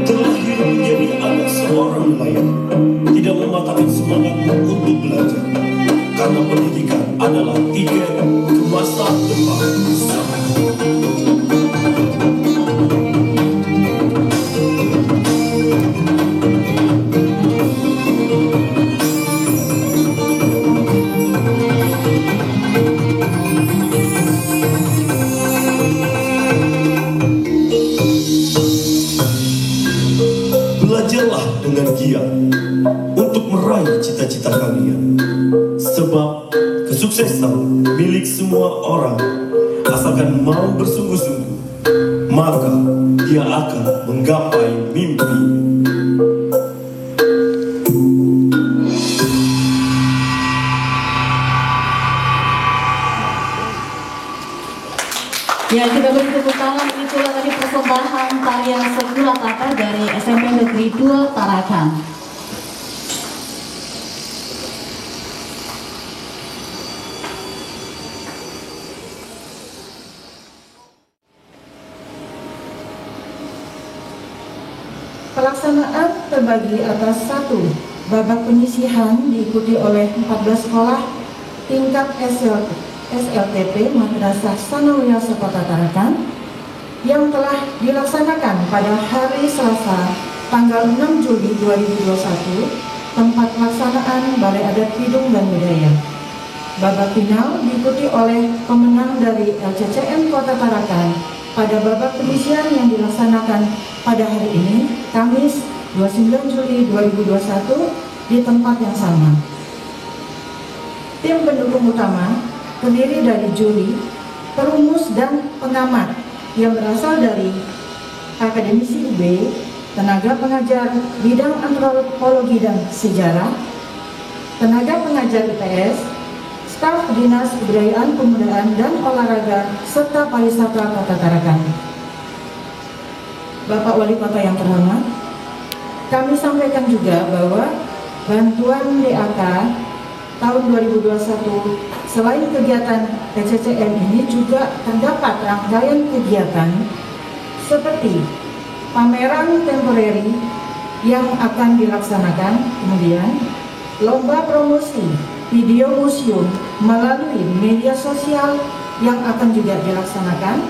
Terlahir menjadi anak seorang nelayan, tidak mematahkan semangat untuk belajar, karena pendidikan adalah tiket ke masa depan. Belajarlah dengan giat untuk meraih cita-cita kalian, sebab kesuksesan milik semua orang. Asalkan mau bersungguh-sungguh, maka dia akan menggapai mimpi. Ya, kita beri tepuk tangan. Itulah tadi persembahan tarian Sekula Taka dari SMP Negeri 2 Tarakan. Pelaksanaan terbagi atas 1. Babak penyisihan diikuti oleh 14 sekolah tingkat SLTP Madrasah Sanawiyah Sekota Tarakan yang telah dilaksanakan pada hari Selasa tanggal 6 Juli 2021, tempat pelaksanaan Balai Adat Pidung dan Budaya. Babak final diikuti oleh pemenang dari LCCM Kota Tarakan pada babak penyisihan yang dilaksanakan pada hari ini, Kamis 29 Juli 2021 di tempat yang sama. Tim pendukung utama terdiri dari juri, perumus, dan pengamat yang berasal dari akademisi UB, tenaga pengajar bidang antropologi dan sejarah, tenaga pengajar IPS, staf Dinas Kebudayaan, Pemudaan, dan Olahraga, serta pariwisata Kota Tarakan. Bapak Wali Kota yang terhormat, kami sampaikan juga bahwa bantuan DAK tahun 2021 selain kegiatan PCCM ini juga terdapat rangkaian kegiatan seperti pameran temporeri yang akan dilaksanakan, kemudian lomba promosi video museum melalui media sosial yang akan juga dilaksanakan,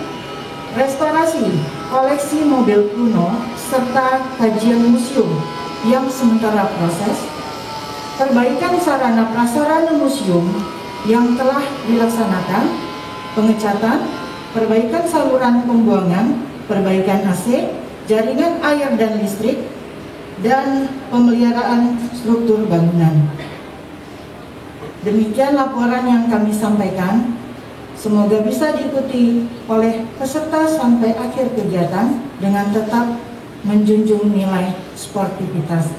restorasi koleksi mobil kuno serta kajian museum yang sementara proses, perbaikan sarana prasarana museum yang telah dilaksanakan, pengecatan, perbaikan saluran pembuangan, perbaikan AC, jaringan air dan listrik, dan pemeliharaan struktur bangunan. Demikian laporan yang kami sampaikan. Semoga bisa diikuti oleh peserta sampai akhir kegiatan dengan tetap menjunjung nilai sportivitas.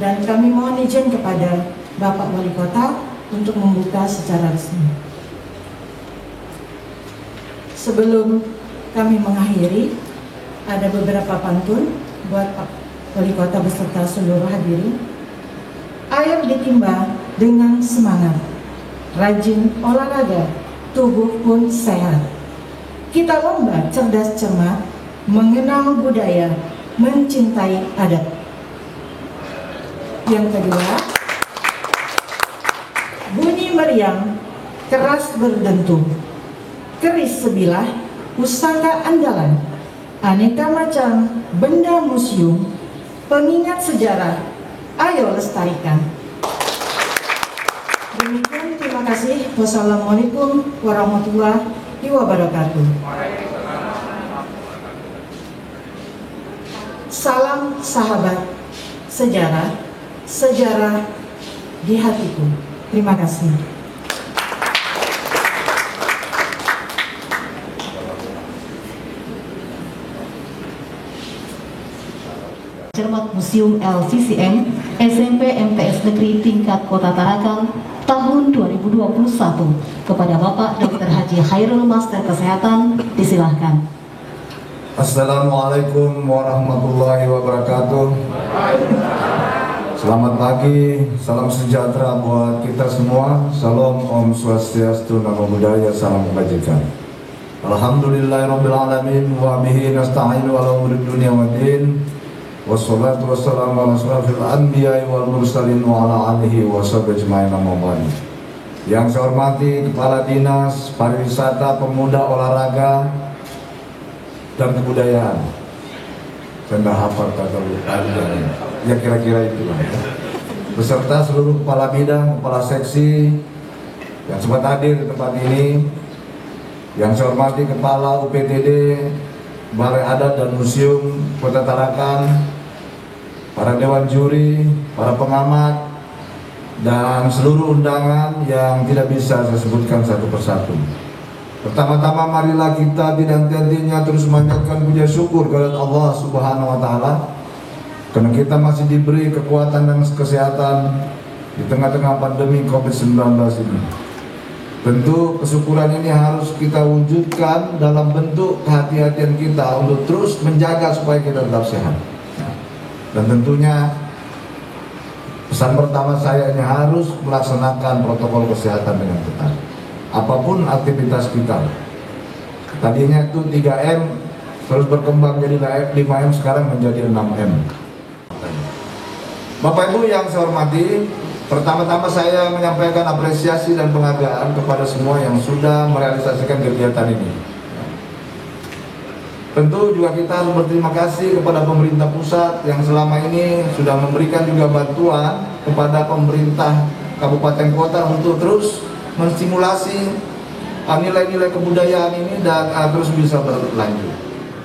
Dan kami mohon izin kepada Bapak Wali Kota untuk membuka secara resmi. Sebelum kami mengakhiri, ada beberapa pantun buat Pak Wali Kota beserta seluruh hadirin. Ayo ditimba dengan semangat, rajin olahraga, tubuh pun sehat. Kita lomba cerdas cermat, mengenal budaya, mencintai adat. Yang kedua, bunyi meriam, keras berdentum, keris sebilah, pusaka andalan, aneka macam benda museum, pengingat sejarah, ayo lestarikan. Demikian, terima kasih. Wassalamualaikum warahmatullahi wabarakatuh. Salam sahabat sejarah, sejarah di hatiku. Terima kasih. Cermat Museum LCCM SMP MTS Negeri tingkat Kota Tarakan tahun 2021 kepada Bapak Dr. Haji Khairul Master Kesehatan, disilahkan. Assalamualaikum warahmatullahi wabarakatuh. Selamat pagi, salam sejahtera buat kita semua. Salam Om Swastiastu, Namo Buddhaya, salam kebajikan. Alhamdulillahirabbil alamin wa bihi nasta'inu ala umuri dunya waddin. Wassalatu wassalamu ala asyrafil anbiya'i wal mursalin wa ala alihi wa sahbihi ajma'in amma ba'du. Yang saya hormati Kepala Dinas Pariwisata, Pemuda, Olahraga dan Kebudayaan. Saya nggak hafal kata ya kira-kira itulah. Beserta seluruh kepala bidang, kepala seksi yang sempat hadir di tempat ini. Yang saya hormati Kepala UPTD, Balai Adat dan Museum Kota Tarakan, para dewan juri, para pengamat, dan seluruh undangan yang tidak bisa saya sebutkan satu persatu. Pertama-tama marilah kita tidak henti-hentinya terus memanjatkan puja syukur kepada Allah Subhanahu wa Ta'ala, karena kita masih diberi kekuatan dan kesehatan di tengah-tengah pandemi COVID-19 ini. Tentu kesyukuran ini harus kita wujudkan dalam bentuk kehati-hatian kita untuk terus menjaga supaya kita tetap sehat. Dan tentunya pesan pertama saya ini harus melaksanakan protokol kesehatan dengan ketat. Apapun aktivitas kita. Tadinya itu 3M, terus berkembang jadi 5M, sekarang menjadi 6M. Bapak Ibu yang saya hormati, pertama-tama saya menyampaikan apresiasi dan penghargaan kepada semua yang sudah merealisasikan kegiatan ini. Tentu juga kita harus berterima kasih kepada pemerintah pusat yang selama ini sudah memberikan juga bantuan kepada pemerintah kabupaten kota untuk terus menstimulasi nilai-nilai kebudayaan ini dan terus bisa berlanjut.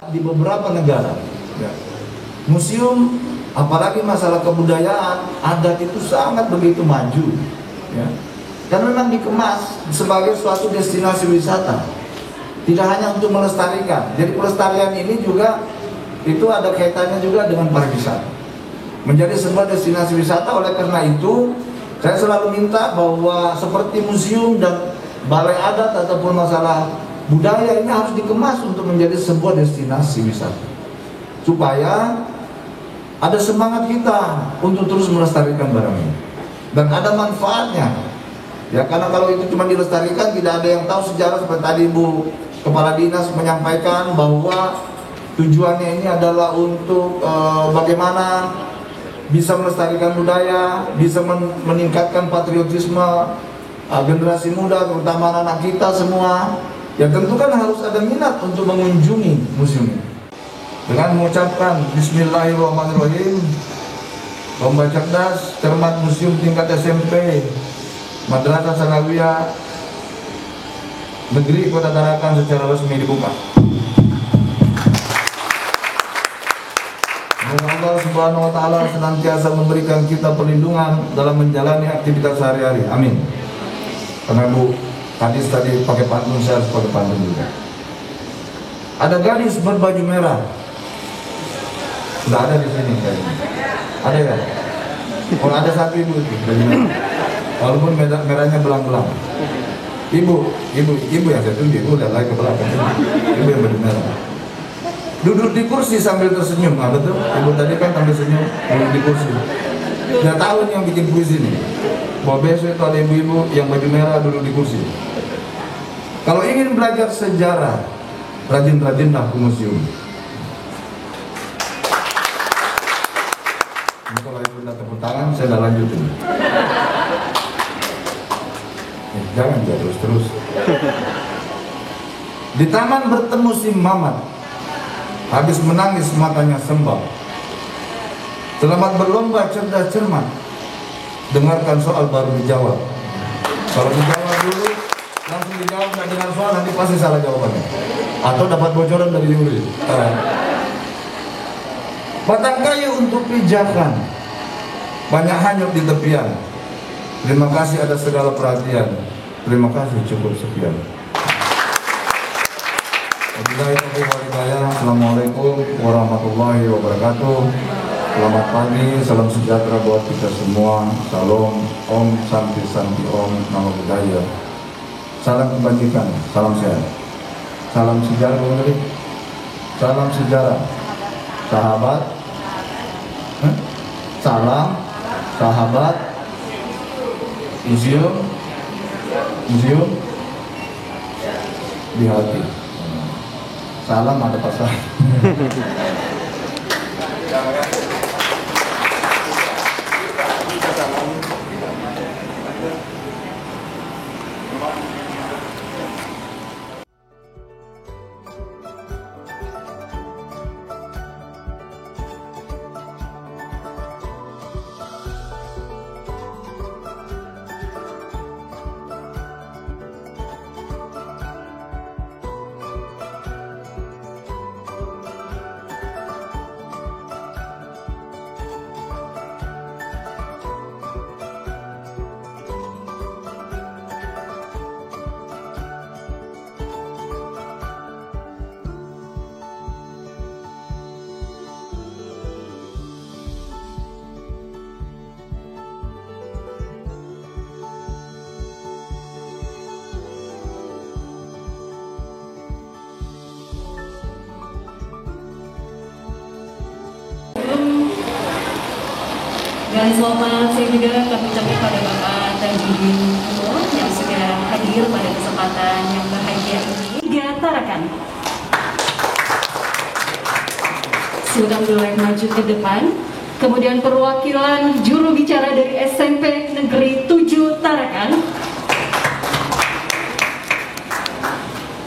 Di beberapa negara, museum, apalagi masalah kebudayaan adat itu sangat begitu maju, dan memang dikemas sebagai suatu destinasi wisata. Tidak hanya untuk melestarikan. Jadi pelestarian ini juga itu ada kaitannya juga dengan pariwisata. Menjadi sebuah destinasi wisata. Oleh karena itu, saya selalu minta bahwa seperti museum dan balai adat ataupun masalah budaya ini harus dikemas untuk menjadi sebuah destinasi wisata. Supaya ada semangat kita untuk terus melestarikan barang ini. Dan ada manfaatnya. Ya, karena kalau itu cuma dilestarikan, tidak ada yang tahu sejarah. Seperti tadi Bu Kepala Dinas menyampaikan bahwa tujuannya ini adalah untuk bagaimana bisa melestarikan budaya, bisa meningkatkan patriotisme generasi muda, terutama anak-anak kita semua. Ya tentu kan harus ada minat untuk mengunjungi museum ini. Dengan mengucapkan Bismillahirrahmanirrahim, lomba cerdas cermat museum tingkat SMP Madrasah Sanawiyah Negeri Kota Tarakan secara resmi dibuka. Semoga Allah Subhanahu wa Ta'ala senantiasa memberikan kita perlindungan dalam menjalani aktivitas sehari-hari. Amin. Karena Bu Kadis tadi pakai pantun, saya harus pakai pantun juga. Ada gadis berbaju merah. Sudah ada di sini kayaknya. Ada ya? Kalau ada satu ibu itu baju merah. Walaupun merahnya belang-belang. Ibu yang saya tunjuk, ibu udah lagi ke belakang. Ibu yang baju merah. Duduk di kursi sambil tersenyum, betul? Ibu tadi kan sambil senyum, duduk di kursi. Nggak tahu nih yang bikin kuis ini. Bahwa besok itu ada ibu-ibu yang baju merah duduk di kursi. Kalau ingin belajar sejarah, rajin-rajinlah ke museum. Ini kalau ibu udah tepuk tangan, saya udah lanjutin. Jangan terus. Di taman bertemu si Mamat, habis menangis matanya sembab. Selamat berlomba cerdas cermat, dengarkan soal baru dijawab. Kalau dijawab dulu, langsung dijawab nggak dengar soal, nanti pasti salah jawabannya. Atau dapat bocoran dari juri. Batang kayu untuk pijakan, banyak hanyut di tepian. Terima kasih atas segala perhatian. Terima kasih, cukup sekian. Assalamualaikum warahmatullahi wabarakatuh. Selamat pagi, salam sejahtera buat kita semua. Salam, Om Santi Om, Namo Buddhaya. Salam kebajikan, salam sehat. Salam sejarah, salam sejarah. Sahabat, salam sahabat museum di hati. Salam ada pasal. Dan selamat saya juga kami ucapkan pada Bapak Tajudin yang sudah hadir pada kesempatan yang bahagia ini. Tiga Tarakan. Silakan boleh maju ke depan. Kemudian perwakilan juru bicara dari SMP Negeri 7 Tarakan.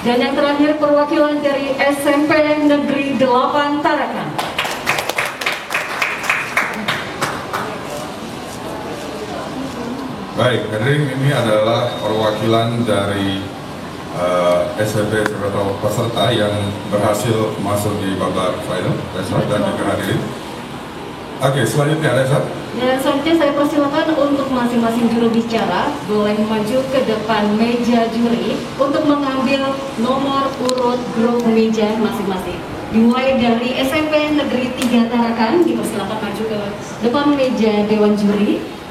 Dan yang terakhir perwakilan dari SMP Negeri 8 Tarakan. Baik, hadirin, ini adalah perwakilan dari SMP serta peserta yang berhasil masuk di babak final. Reza dan juga hadirin. Oke, selanjutnya Reza. Dan selanjutnya saya persilakan untuk masing-masing juru bicara boleh maju ke depan meja juri untuk mengambil nomor urut grup meja masing-masing. Dimulai dari SMP Negeri 3 Tarakan, dipersilakan maju ke depan meja Dewan Juri.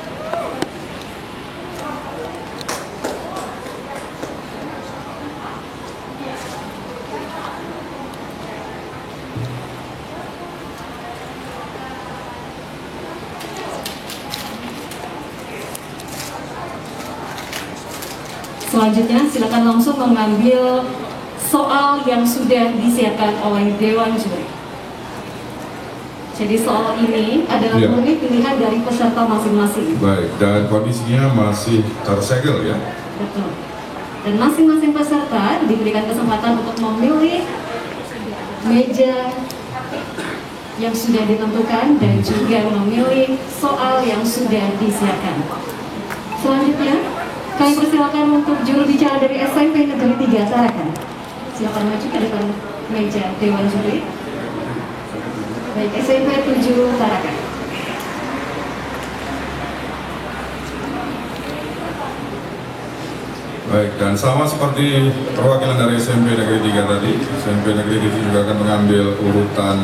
Selanjutnya silakan langsung mengambil soal yang sudah disiapkan oleh Dewan Juri. Jadi soal ini adalah murni pilihan dari peserta masing-masing. Baik, dan kondisinya masih tersegel ya. Betul. Dan masing-masing peserta diberikan kesempatan untuk memilih meja yang sudah ditentukan dan juga memilih soal yang sudah disiapkan. Selanjutnya kami persilakan untuk juru bicara dari SMP Negeri 3 Tarakan. Silakan maju ke depan meja Dewan Juri. Baik, SMP 7 Tarakan. Baik, dan sama seperti perwakilan dari SMP Negeri 3 tadi, SMP Negeri 7 juga akan mengambil urutan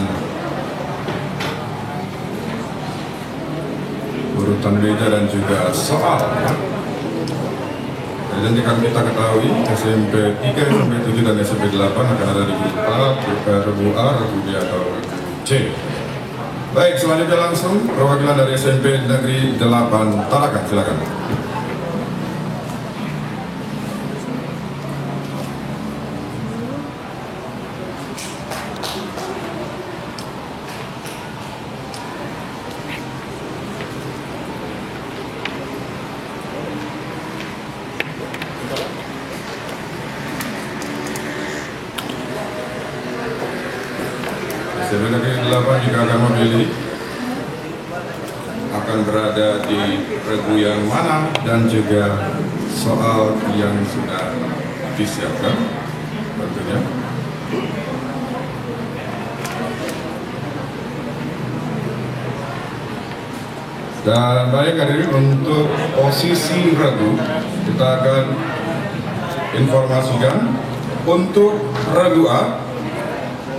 meja dan juga soal. Dan yang kita ketahui, SMP 3, SMP 7, dan SMP 8 akan ada di grup A, grup A, grup B, atau grup C. Baik, selanjutnya langsung perwakilan dari SMP Negeri 8 Tarakan, silakan. SMP Negeri 8 jika akan memilih akan berada di regu yang mana dan juga soal yang sudah disiapkan tentunya. Dan baik hadirin, untuk posisi regu kita akan informasikan untuk regu A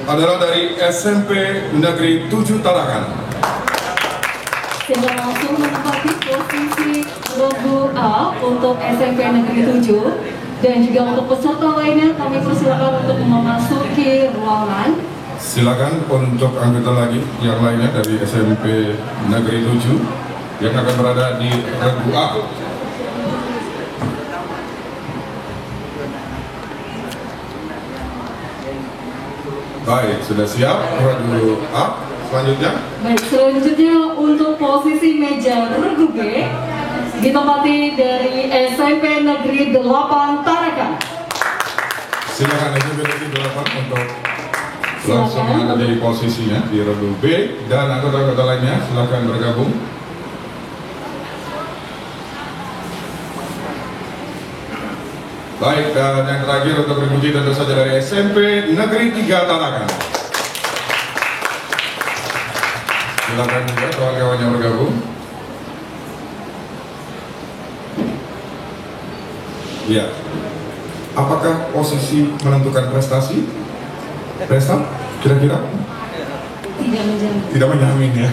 adalah dari SMP Negeri 7 Tarakan. Sehingga langsung menempati posisi regu A untuk SMP Negeri 7 dan juga untuk peserta lainnya kami persilakan untuk memasuki ruangan. Silakan untuk anggota lagi yang lainnya dari SMP Negeri 7 yang akan berada di regu A. Baik, sudah siap. Regu A. Selanjutnya. Baik, selanjutnya untuk posisi meja regu B ditempati dari SMP Negeri 8 Tarakan. Silakan SMP Negeri 8 untuk langsung ada di posisinya di regu B, dan anggota-anggota lainnya silakan bergabung. Baik, dan yang terakhir untuk regu C tentu saja dari SMP Negeri 3 Tarakan. Silakan juga kawan-kawan yang bergabung. Ya, apakah posisi menentukan prestasi? Kira-kira? Tidak menjamin. Tidak menjamin ya.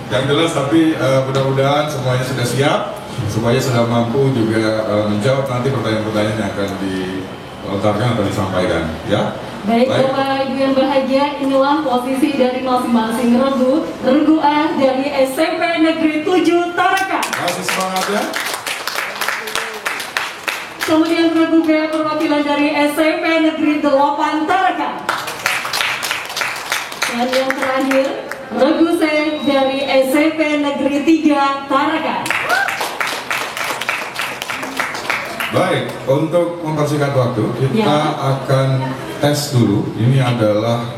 Yang jelas, tapi mudah-mudahan semuanya sudah siap, semuanya sudah mampu juga menjawab nanti pertanyaan-pertanyaan yang akan dilontarkan atau disampaikan. Ya. Baik, Bapak Ibu yang bahagia, inilah posisi dari masing-masing regu. Regu A dari SMP Negeri 7 Tarakan. Kasih semangat ya. Kemudian regu B perwakilan dari SMP Negeri 8 Tarakan. Dan yang terakhir, regu C dari SMP Negeri 3 Tarakan. Baik, untuk mempersingkat waktu, kita akan tes dulu. Ini adalah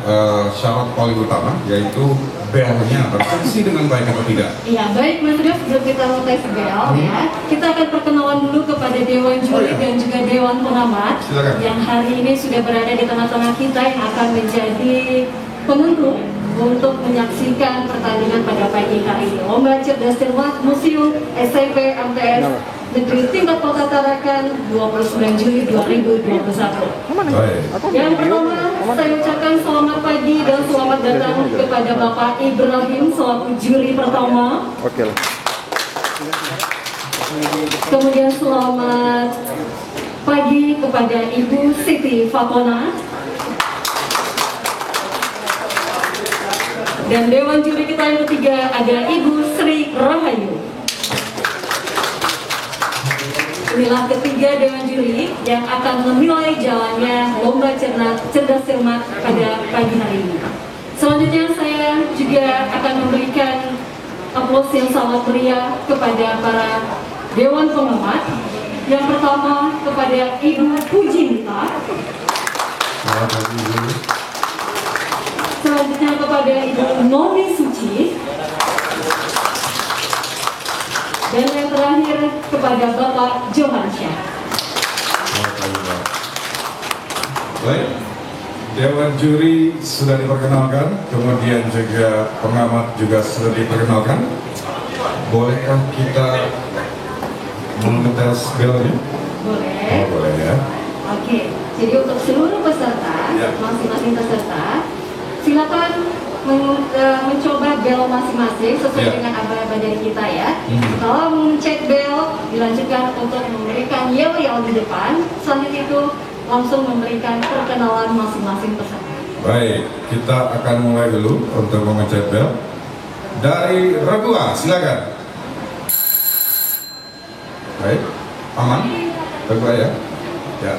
syarat paling utama, yaitu belnya berfungsi dengan baik atau tidak. Ya, baik Mas Rif, sebelum kita mau tes bel ya, kita akan perkenalan dulu kepada Dewan Juri dan juga Dewan Pengamat. Silakan. Yang hari ini sudah berada di tengah-tengah kita, yang akan menjadi penentu untuk menyaksikan pertandingan pada pagi hari ini. Lomba Cerdas Cermat Museum SMP MTS Negeri tingkat Kota Tarakan 29 Juli 2021. Baik. Yang pertama, saya ucapkan selamat pagi dan selamat datang kepada Bapak Ibrahim selaku juri pertama. Oke lah. Kemudian selamat pagi kepada Ibu Siti Fatona. Dan Dewan Juri kita yang ketiga ada Ibu Sri Rahayu. Inilah ketiga Dewan Juri yang akan menilai jalannya Lomba Cerdas Cermat pada pagi hari ini. Selanjutnya saya juga akan memberikan aplaus yang sangat meriah kepada para Dewan Pengamat. Yang pertama kepada Ibu Pujinta. Selanjutnya kepada Ibu Noni Suci. Dan yang terakhir kepada Bapak Johansyah. Baik, Dewan Juri sudah diperkenalkan, kemudian juga pengamat juga sudah diperkenalkan. Bolehkah kita mengetes belnya? Boleh. Oh, boleh ya. Oke, jadi untuk seluruh peserta, Ya. masing-masing peserta, silakan mencoba bel masing-masing sesuai Ya. dengan aba-aba dari kita ya. Hmm. Setelah mencet bel, dilanjutkan untuk memberikan yel-yel di depan. Selanjutnya itu langsung memberikan perkenalan masing-masing peserta. Baik, kita akan mulai dulu untuk mengecek bel. Dari regu A, silakan. Baik, aman? Regu A ya? Ya.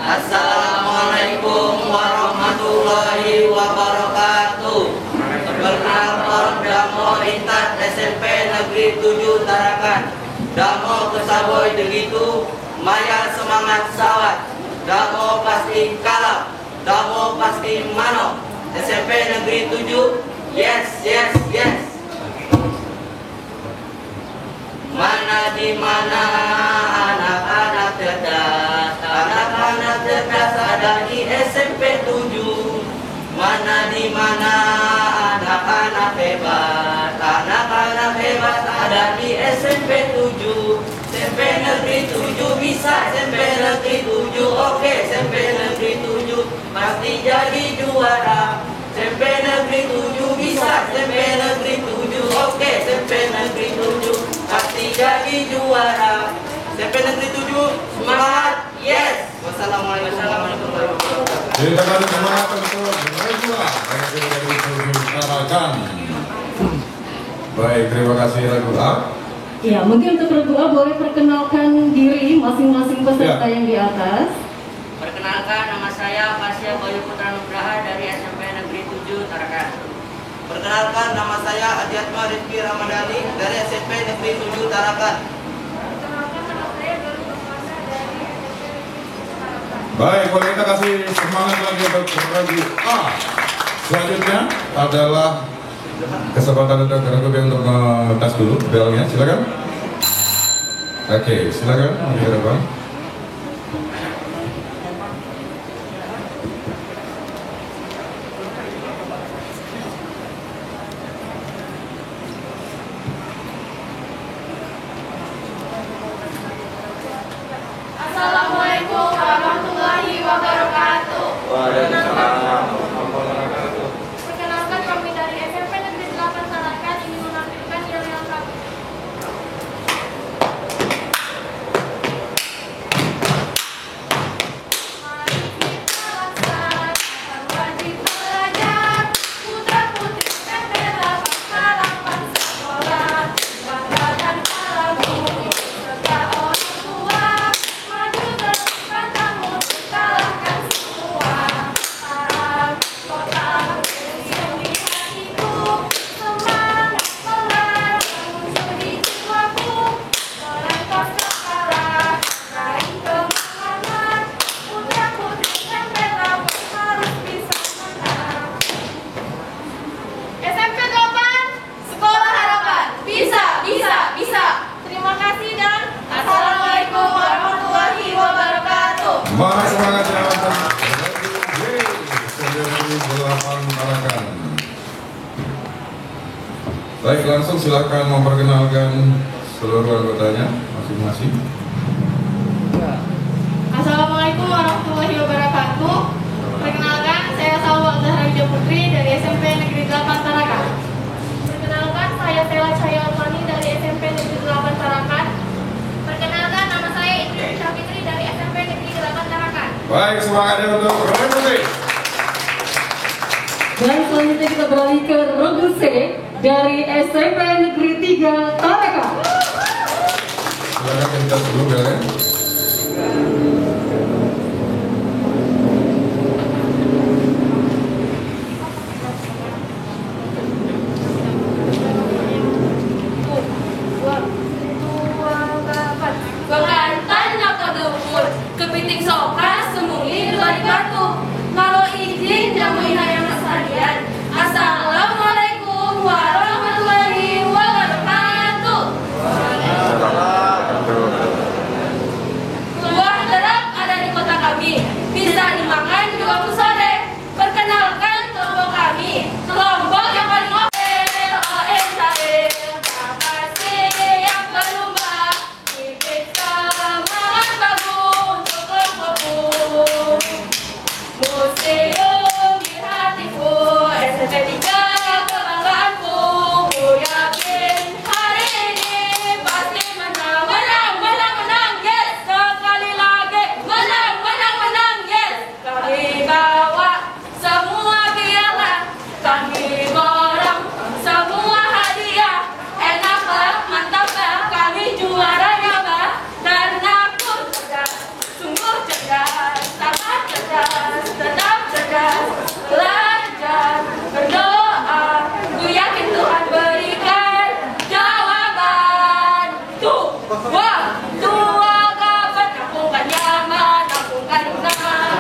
Assalamualaikum warahmatullahi wabarakatuh. Perkenalkan Damo Intat SMP Negeri 7 Tarakan. Damo kesaboy begitu, maya semangat sawat. Damo pasti kalah, Damo pasti mano. SMP Negeri 7, yes, yes, yes. Mana di mana anak-anak cerdas, anak-anak cerdas ada di SMP 7. Mana di mana anak-anak hebat, anak-anak hebat ada di SMP 7. SMP Negeri 7 bisa, SMP Negeri 7 oke, SMP Negeri 7 pasti jadi juara. SMP Negeri 7 bisa, SMP Negeri 7 oke, SMP Negeri 7 pasti jadi juara. SMP Negeri 7 semangat, yes. Wassalamualaikum warahmatullahi wabarakatuh. Kita beri semangat untuk regu A. Dari Tarakan. Baik, terima kasih Regu A. Ya, mungkin untuk Regu A boleh perkenalkan diri masing-masing peserta yang di atas. Perkenalkan, nama saya Pasya Bayu Putra Nugraha dari SMP Negeri 7 Tarakan. Perkenalkan, nama saya Adiatma Rizky Ramadhani dari SMP Negeri 7 Tarakan. Perkenalkan, nama saya Galuh Masa dari SMP Negeri 7 Tarakan. Baik, boleh kita kasih semangat lagi untuk Regu A. Selanjutnya adalah kesempatan untuk Regu B untuk ngetes dulu belnya, silakan. Oke, silakan di depan. Assalamualaikum warahmatullahi wabarakatuh. Waalaikumsalam. Perkenalkan, kami dari SMP Negeri 8 Tarakan ingin menampilkan yel-yel kami. Mari kita laksanakan wajib belajar, putra-putri SMP 8 harapan sekolah, banggakan para guru serta orang tua, maju terus pantang mundur kalahkan semua. Harap kota yang di hatiku, semangat pelan muncul di jiwaku, melantas kepala, raih kemenangan, putra-putri SMP 8 harus bisa menang. SMP 8, sekolah harapan, bisa, bisa, bisa. Terima kasih dan Assalamualaikum warahmatullahi wabarakatuh. Mana semangatnya untuk Regu B, SMP 8 Tarakan. Baik, langsung silakan memperkenalkan seluruh anggotanya masing-masing. Assalamualaikum warahmatullahi wabarakatuh. Perkenalkan, saya Salwa Zahra Widya Putri dari SMP Negeri 8 Tarakan. Perkenalkan, saya Stella Cahaya Alfani dari SMP Negeri 8 Tarakan. Perkenalkan, nama saya Indri Fitri dari SMP Negeri 8 Tarakan. Baik, semangatnya untuk Regu B. Dan selanjutnya kita beralih ke Regu C dari SMP Negeri 3 Tarakan. Silakan kita dulu belnya. Bekantannya kedempur, kepiting soka, semuli dua di batu. Kalau izin jamuin hayang sekalian. Assalamualaikum warahmatullahi wabarakatuh. Buah derap ada di kota kami, bisa dimakan di waktu sore. Perkenalkan kelompok kami, kelompok yang paling museum di hatiku, SMP 3 kebanggaanku. Ku yakin hari ini pasti menang, menang, menang, menang, yes. Sekali lagi menang, menang, menang, yes. Kami bawa semua piala, kami borong semua hadiah. Enaklah, mantaplah, kami juaranya bah. Dan aku cerdas, sungguh cerdas, sangat cerdas, tetap cerdas, belajar, berdoa, ku yakin Tuhan berikan jawaban. Tua kapan lakukan nyaman, lakukan nyaman.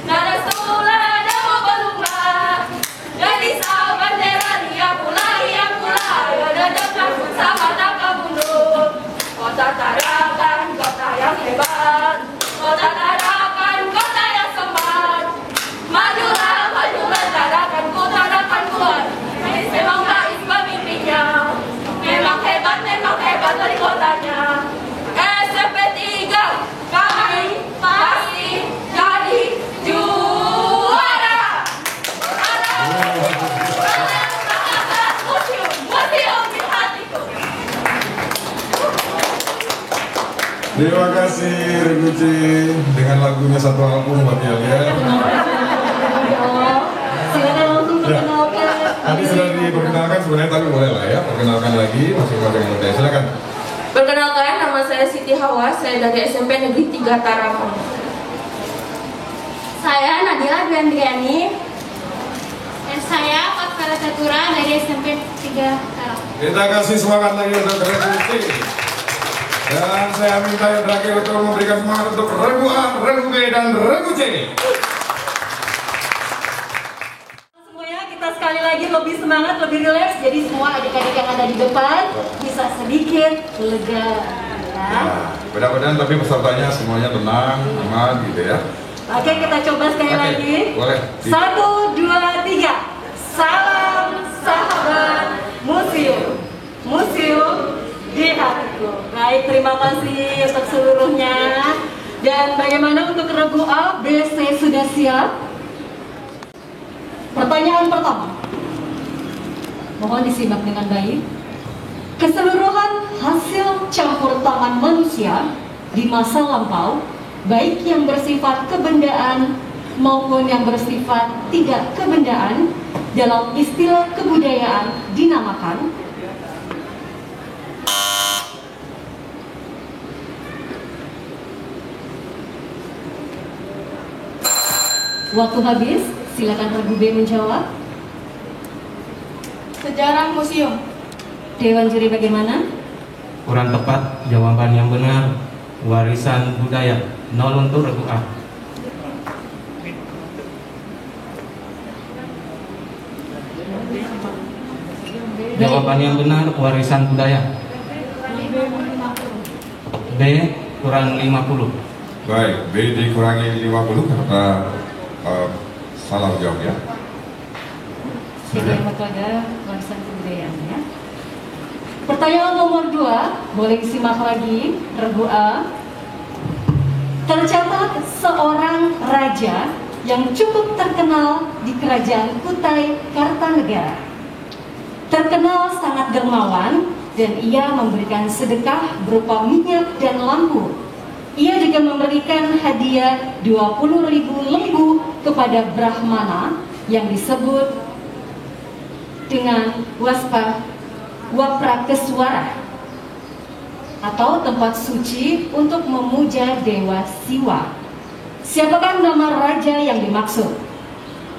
Nada sulada berubah, jadi sahabat derania pula, ada dapat sama tak mundur. Kota Tarakan, kota yang hebat, kota Tarakan, kota yang semangat. Majulah, majulah Tarakanku, Tarakanku. Memang Rais pemimpinnya, memang hebat dari kotanya. SMP 3, kami pasti jadi juara. Museum di hatiku. Terima kasih Regu C dengan lagunya satu album buat kalian. Silakan langsung perkenalkan. Tadi sudah diperkenalkan sebenarnya, tapi boleh lah ya, perkenalkan lagi masing-masing anggota. Silakan. Perkenalkan, nama saya Siti Hawa, saya dari SMP Negeri 3 Tarakan. Saya Nadila Dwiandriani. Dan saya Fatkara Catura dari SMP 3 Tarakan. Kita kasih semangat lagi untuk Regu C. Dan saya minta yang terakhir untuk memberikan semangat untuk Regu A, Regu B, dan Regu C. Semuanya kita sekali lagi lebih semangat, lebih rileks. Jadi semua adik-adik yang ada di depan bisa sedikit lega. Ya. Mudah-mudahan tapi pesertanya semuanya tenang, aman gitu ya. Oke, kita coba sekali lagi. Boleh. 1, 2, 3. Salam sahabat museum. Museum di hatiku. Baik, terima kasih untuk seluruhnya. Dan bagaimana untuk Regu A, B, C sudah siap? Pertanyaan pertama. Mohon disimak dengan baik. Keseluruhan hasil campur tangan manusia di masa lampau, baik yang bersifat kebendaan maupun yang bersifat tidak kebendaan, dalam istilah kebudayaan dinamakan waktu habis. Silakan Regu B menjawab. Sejarah museum. Dewan juri bagaimana? Kurang tepat, jawaban yang benar warisan budaya. 0 untuk Regu A. Jawaban yang benar warisan budaya. B kurang 50. Baik, B dikurangi 50 karena salah jawab ya. Tidak pada warisan kebudayaan ya. Pertanyaan nomor 2, boleh disimak lagi, Regu A. Tercatat seorang raja yang cukup terkenal di kerajaan Kutai Kartanegara. Terkenal sangat dermawan dan ia memberikan sedekah berupa minyak dan lampu. Ia juga memberikan hadiah 20.000 lembu kepada Brahmana yang disebut dengan Waprakeswara atau tempat suci untuk memuja Dewa Siwa. Siapakah nama raja yang dimaksud?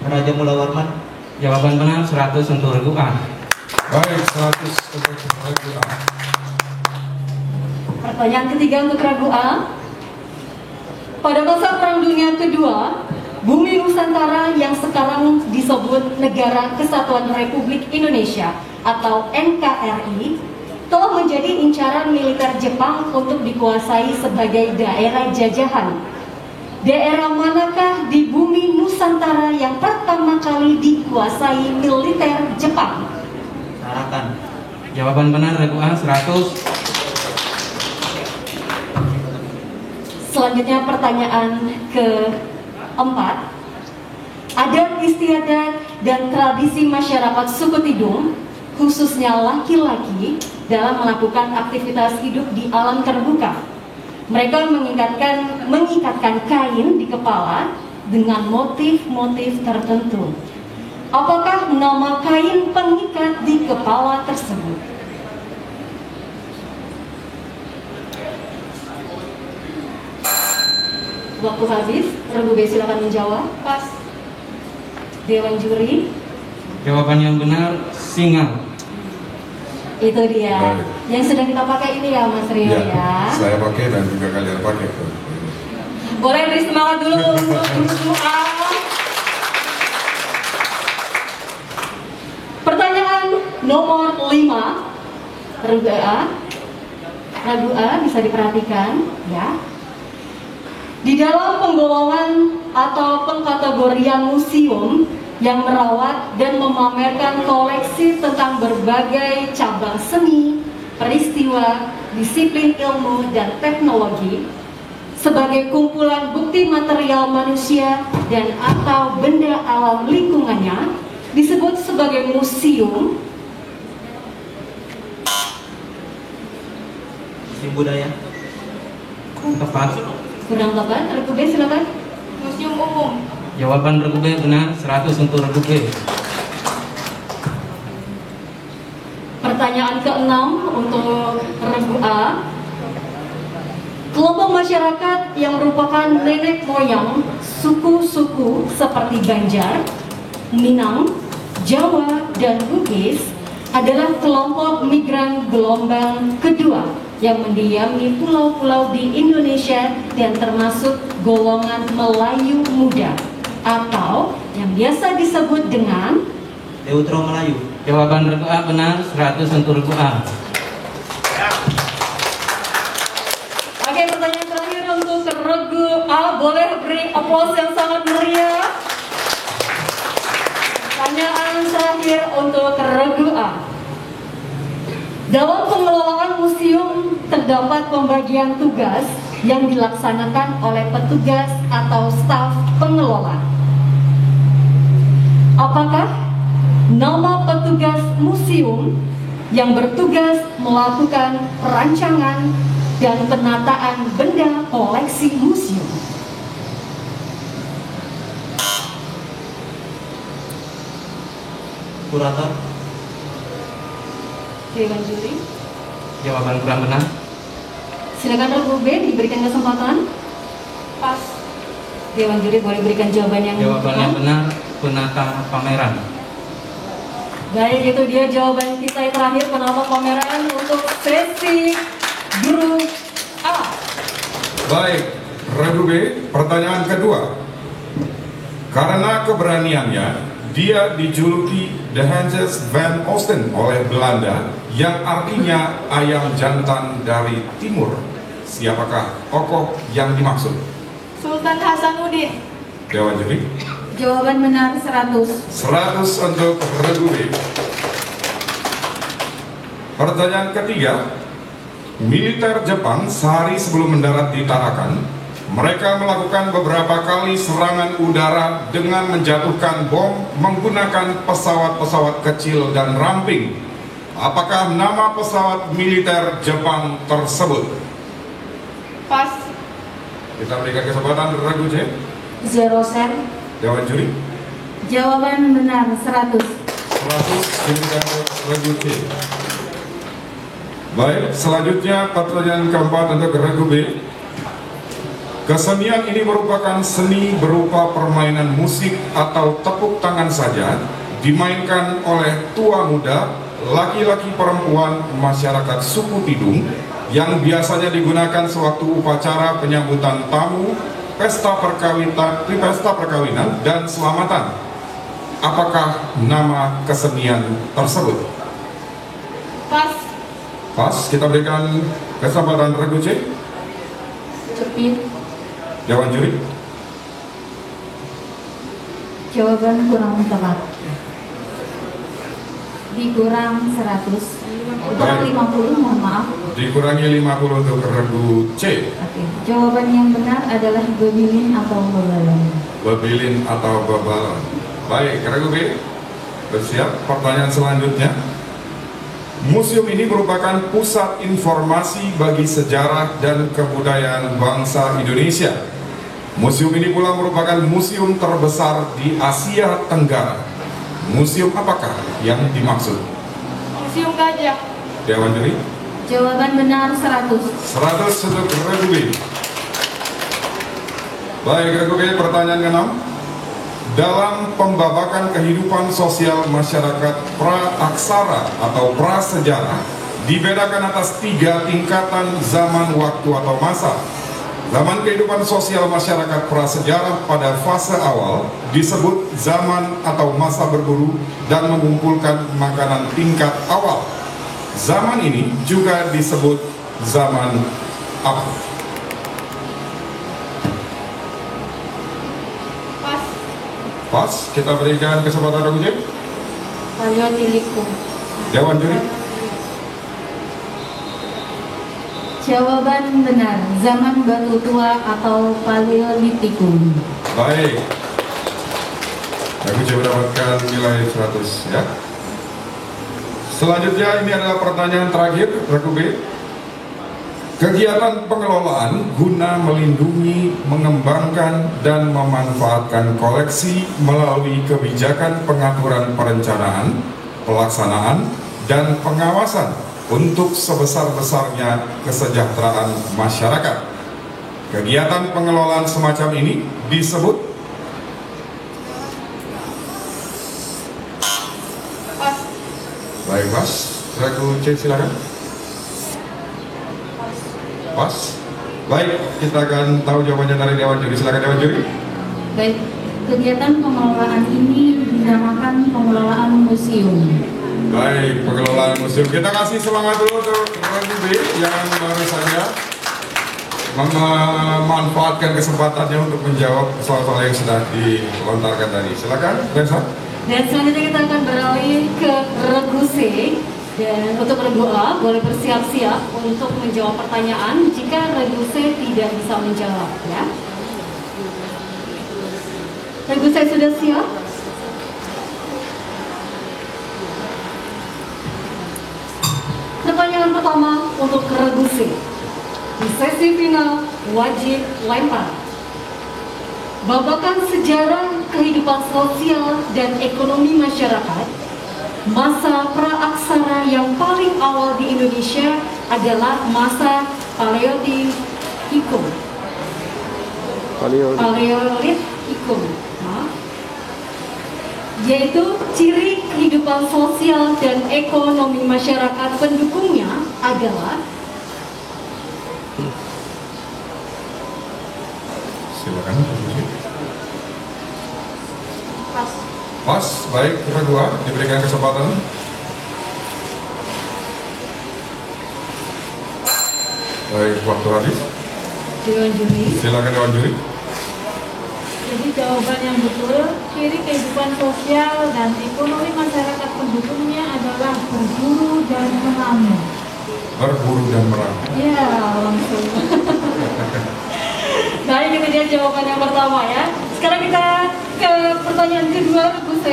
Raja Mulawarman. Jawaban benar 100 untuk Regu A. Baik, 100 untuk Regu A. Pertanyaan ketiga untuk Regu A. Pada masa Perang Dunia Kedua, bumi Nusantara yang sekarang disebut Negara Kesatuan Republik Indonesia atau NKRI telah menjadi incaran militer Jepang untuk dikuasai sebagai daerah jajahan. Daerah manakah di bumi Nusantara yang pertama kali dikuasai militer Jepang? Tarakan. Jawaban benar Regu A 100. Selanjutnya pertanyaan keempat. Adat istiadat dan tradisi masyarakat suku Tidung, khususnya laki-laki, dalam melakukan aktivitas hidup di alam terbuka. Mereka mengikatkan kain di kepala dengan motif-motif tertentu. Apakah nama kain pengikat di kepala tersebut? Waktu habis, Regu B silakan menjawab. Pas. Dewan juri. Jawaban yang benar singa. Itu dia. Baik. Yang sedang kita pakai ini ya Mas Rio ya. Saya pakai dan juga kalian pakai. Boleh beri semangat dulu untuk Regu A. Pertanyaan nomor 5, Regu A. Regu A bisa diperhatikan ya. Di dalam penggolongan atau pengkategorian museum yang merawat dan memamerkan koleksi tentang berbagai cabang seni, peristiwa, disiplin ilmu, dan teknologi sebagai kumpulan bukti material manusia dan atau benda alam lingkungannya disebut sebagai museum. Museum budaya. Tepat. Kurang tepat, Regu B silakan. Museum umum. Jawaban Regu B benar 100 untuk Regu B. pertanyaan ke-6 untuk regu A. Kelompok masyarakat yang merupakan nenek moyang suku-suku seperti Banjar, Minang, Jawa, dan Bugis adalah kelompok migran gelombang kedua yang mendiami pulau-pulau di Indonesia dan termasuk golongan Melayu muda atau yang biasa disebut dengan Neutro Melayu. Jawaban regu A benar, 100 untuk regu A. Oke, pertanyaan terakhir untuk regu A. Boleh beri aplaus yang sangat meriah. Pertanyaan terakhir untuk regu A. Dalam pengelolaan museum terdapat pembagian tugas yang dilaksanakan oleh petugas atau staf pengelola. Apakah nama petugas museum yang bertugas melakukan perancangan dan penataan benda koleksi museum? Kurator. Dewan juri. Jawaban kurang benar. Silakan regu B diberikan kesempatan. Pas. Dewan juri boleh berikan jawaban yang Jawabannya benar, penata pameran. Baik, itu dia jawaban kita yang terakhir, penata pameran untuk sesi grup A. Baik, regu B, pertanyaan kedua. Karena keberaniannya, dia dijuluki The Hans van Oosten oleh Belanda, yang artinya ayam jantan dari timur. Siapakah tokoh yang dimaksud? Sultan Hasanuddin. Dewan juri. Jawaban benar 100. 100 untuk regu B. Pertanyaan ketiga. Militer Jepang sehari sebelum mendarat di Tarakan, mereka melakukan beberapa kali serangan udara dengan menjatuhkan bom menggunakan pesawat-pesawat kecil dan ramping. Apakah nama pesawat militer Jepang tersebut? Pas. Kita berikan kesempatan regu C. 0 sen. Dewan juri. Jawaban benar 100. 100 diberikan regu C. Baik, selanjutnya pertanyaan keempat untuk regu B. Kesenian ini merupakan seni berupa permainan musik atau tepuk tangan saja, dimainkan oleh tua muda, laki-laki perempuan masyarakat suku Tidung, yang biasanya digunakan sewaktu upacara penyambutan tamu, pesta perkawinan, dan selamatan. Apakah nama kesenian tersebut? Pas. Pas, kita berikan kesempatan regu C. Cepit. Dewan juri. Jawaban kurang tepat. Dikurang 100. Kurang 50, mohon maaf. Dikurangi 50 untuk regu C. Oke. Jawaban yang benar adalah bebilin atau bebalon. Bebilin atau bebalon. Baik, regu B. Bersiap. Pertanyaan selanjutnya. Museum ini merupakan pusat informasi bagi sejarah dan kebudayaan bangsa Indonesia. Museum ini pula merupakan museum terbesar di Asia Tenggara. Museum apakah yang dimaksud? Museum Gajah. Dewan juri. Jawaban benar 100. 100 untuk regu B. Baik, regu B, pertanyaan ke-6. Dalam pembabakan kehidupan sosial masyarakat pra-aksara atau prasejarah dibedakan atas 3 tingkatan zaman, waktu atau masa. Zaman kehidupan sosial masyarakat prasejarah pada fase awal disebut zaman atau masa berburu dan mengumpulkan makanan tingkat awal. Zaman ini juga disebut zaman apa? Pas, kita berikan kesempatan regu C. Paleolitikum. Dewan juri. Jawaban benar, zaman batu tua atau Paleolitikum. Baik. Regu C mendapatkan nilai 100 ya. Selanjutnya ini adalah pertanyaan terakhir regu B. Kegiatan pengelolaan guna melindungi, mengembangkan, dan memanfaatkan koleksi melalui kebijakan pengaturan perencanaan, pelaksanaan, dan pengawasan untuk sebesar-besarnya kesejahteraan masyarakat. Kegiatan pengelolaan semacam ini disebut baik, Mas. Regu C, silakan. Pas. Baik, kita akan tahu jawabannya dari Dewan Juri. Silakan Dewan Juri. Baik, kegiatan pengelolaan ini dinamakan pengelolaan museum. Baik, pengelolaan museum. Kita kasih semangat dulu untuk Dewan Juri yang baru saja memanfaatkan kesempatannya untuk menjawab soal-soal yang sudah dilontarkan tadi. Silakan, Rensa. Dan selanjutnya kita akan beralih ke regu C. Dan untuk regu A boleh bersiap-siap untuk menjawab pertanyaan jika regu C tidak bisa menjawab, ya. Regu C sudah siap? Pertanyaan pertama untuk regu C. Di sesi final wajib lempar. Babakan sejarah kehidupan sosial dan ekonomi masyarakat, masa praaksara yang paling awal di Indonesia adalah masa Paleolitikum. Paleolitikum, yaitu ciri kehidupan sosial dan ekonomi masyarakat pendukungnya adalah. Silakan. Pas, baik, kita dua diberikan kesempatan. Baik, waktu habis. Dewan Juri. Silakan Dewan Juri. Jadi jawaban yang betul, ciri kehidupan sosial dan ekonomi masyarakat pendukungnya adalah berburu dan meramu. Berburu dan meramu. Ya, langsung. Baik, itu dia jawaban yang pertama, ya. Sekarang kita ke pertanyaan kedua, regu C.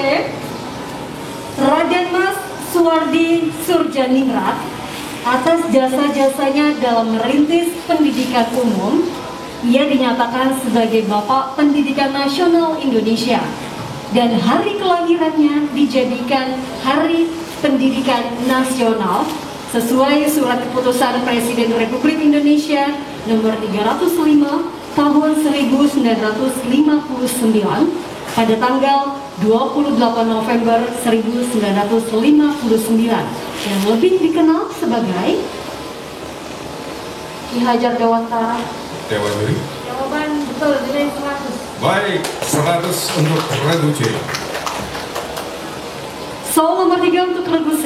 Raden Mas Suwardi Surjaningrat atas jasa-jasanya dalam merintis pendidikan umum, ia dinyatakan sebagai Bapak Pendidikan Nasional Indonesia dan hari kelahirannya dijadikan Hari Pendidikan Nasional sesuai Surat Keputusan Presiden Republik Indonesia nomor 305 tahun 1959 pada tanggal 28 November 1959 yang lebih dikenal sebagai Ki Hajar Dewantara. Dewan Juri. Jawaban betul, nilai 100. Baik, 100 untuk regu C. Soal nomor 3 untuk regu C.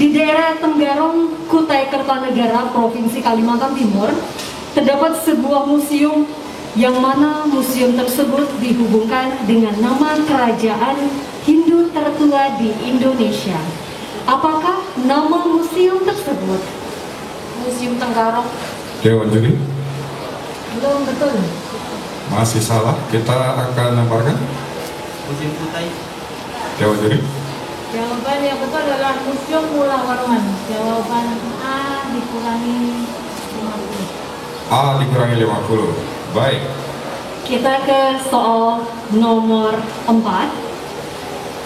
Di daerah Tenggarong, Kutai Kertanegara, Provinsi Kalimantan Timur, terdapat sebuah museum yang mana museum tersebut dihubungkan dengan nama kerajaan Hindu tertua di Indonesia. Apakah nama museum tersebut? Museum Tenggarong. Dewan Juri. Belum betul. Masih salah, kita akan lemparkan. Museum Kutai. Dewan Juri. Jawaban yang betul adalah Museum Mula Warman. Jawaban A dikurangi 50. A dikurangi 50. Baik. Kita ke soal nomor 4.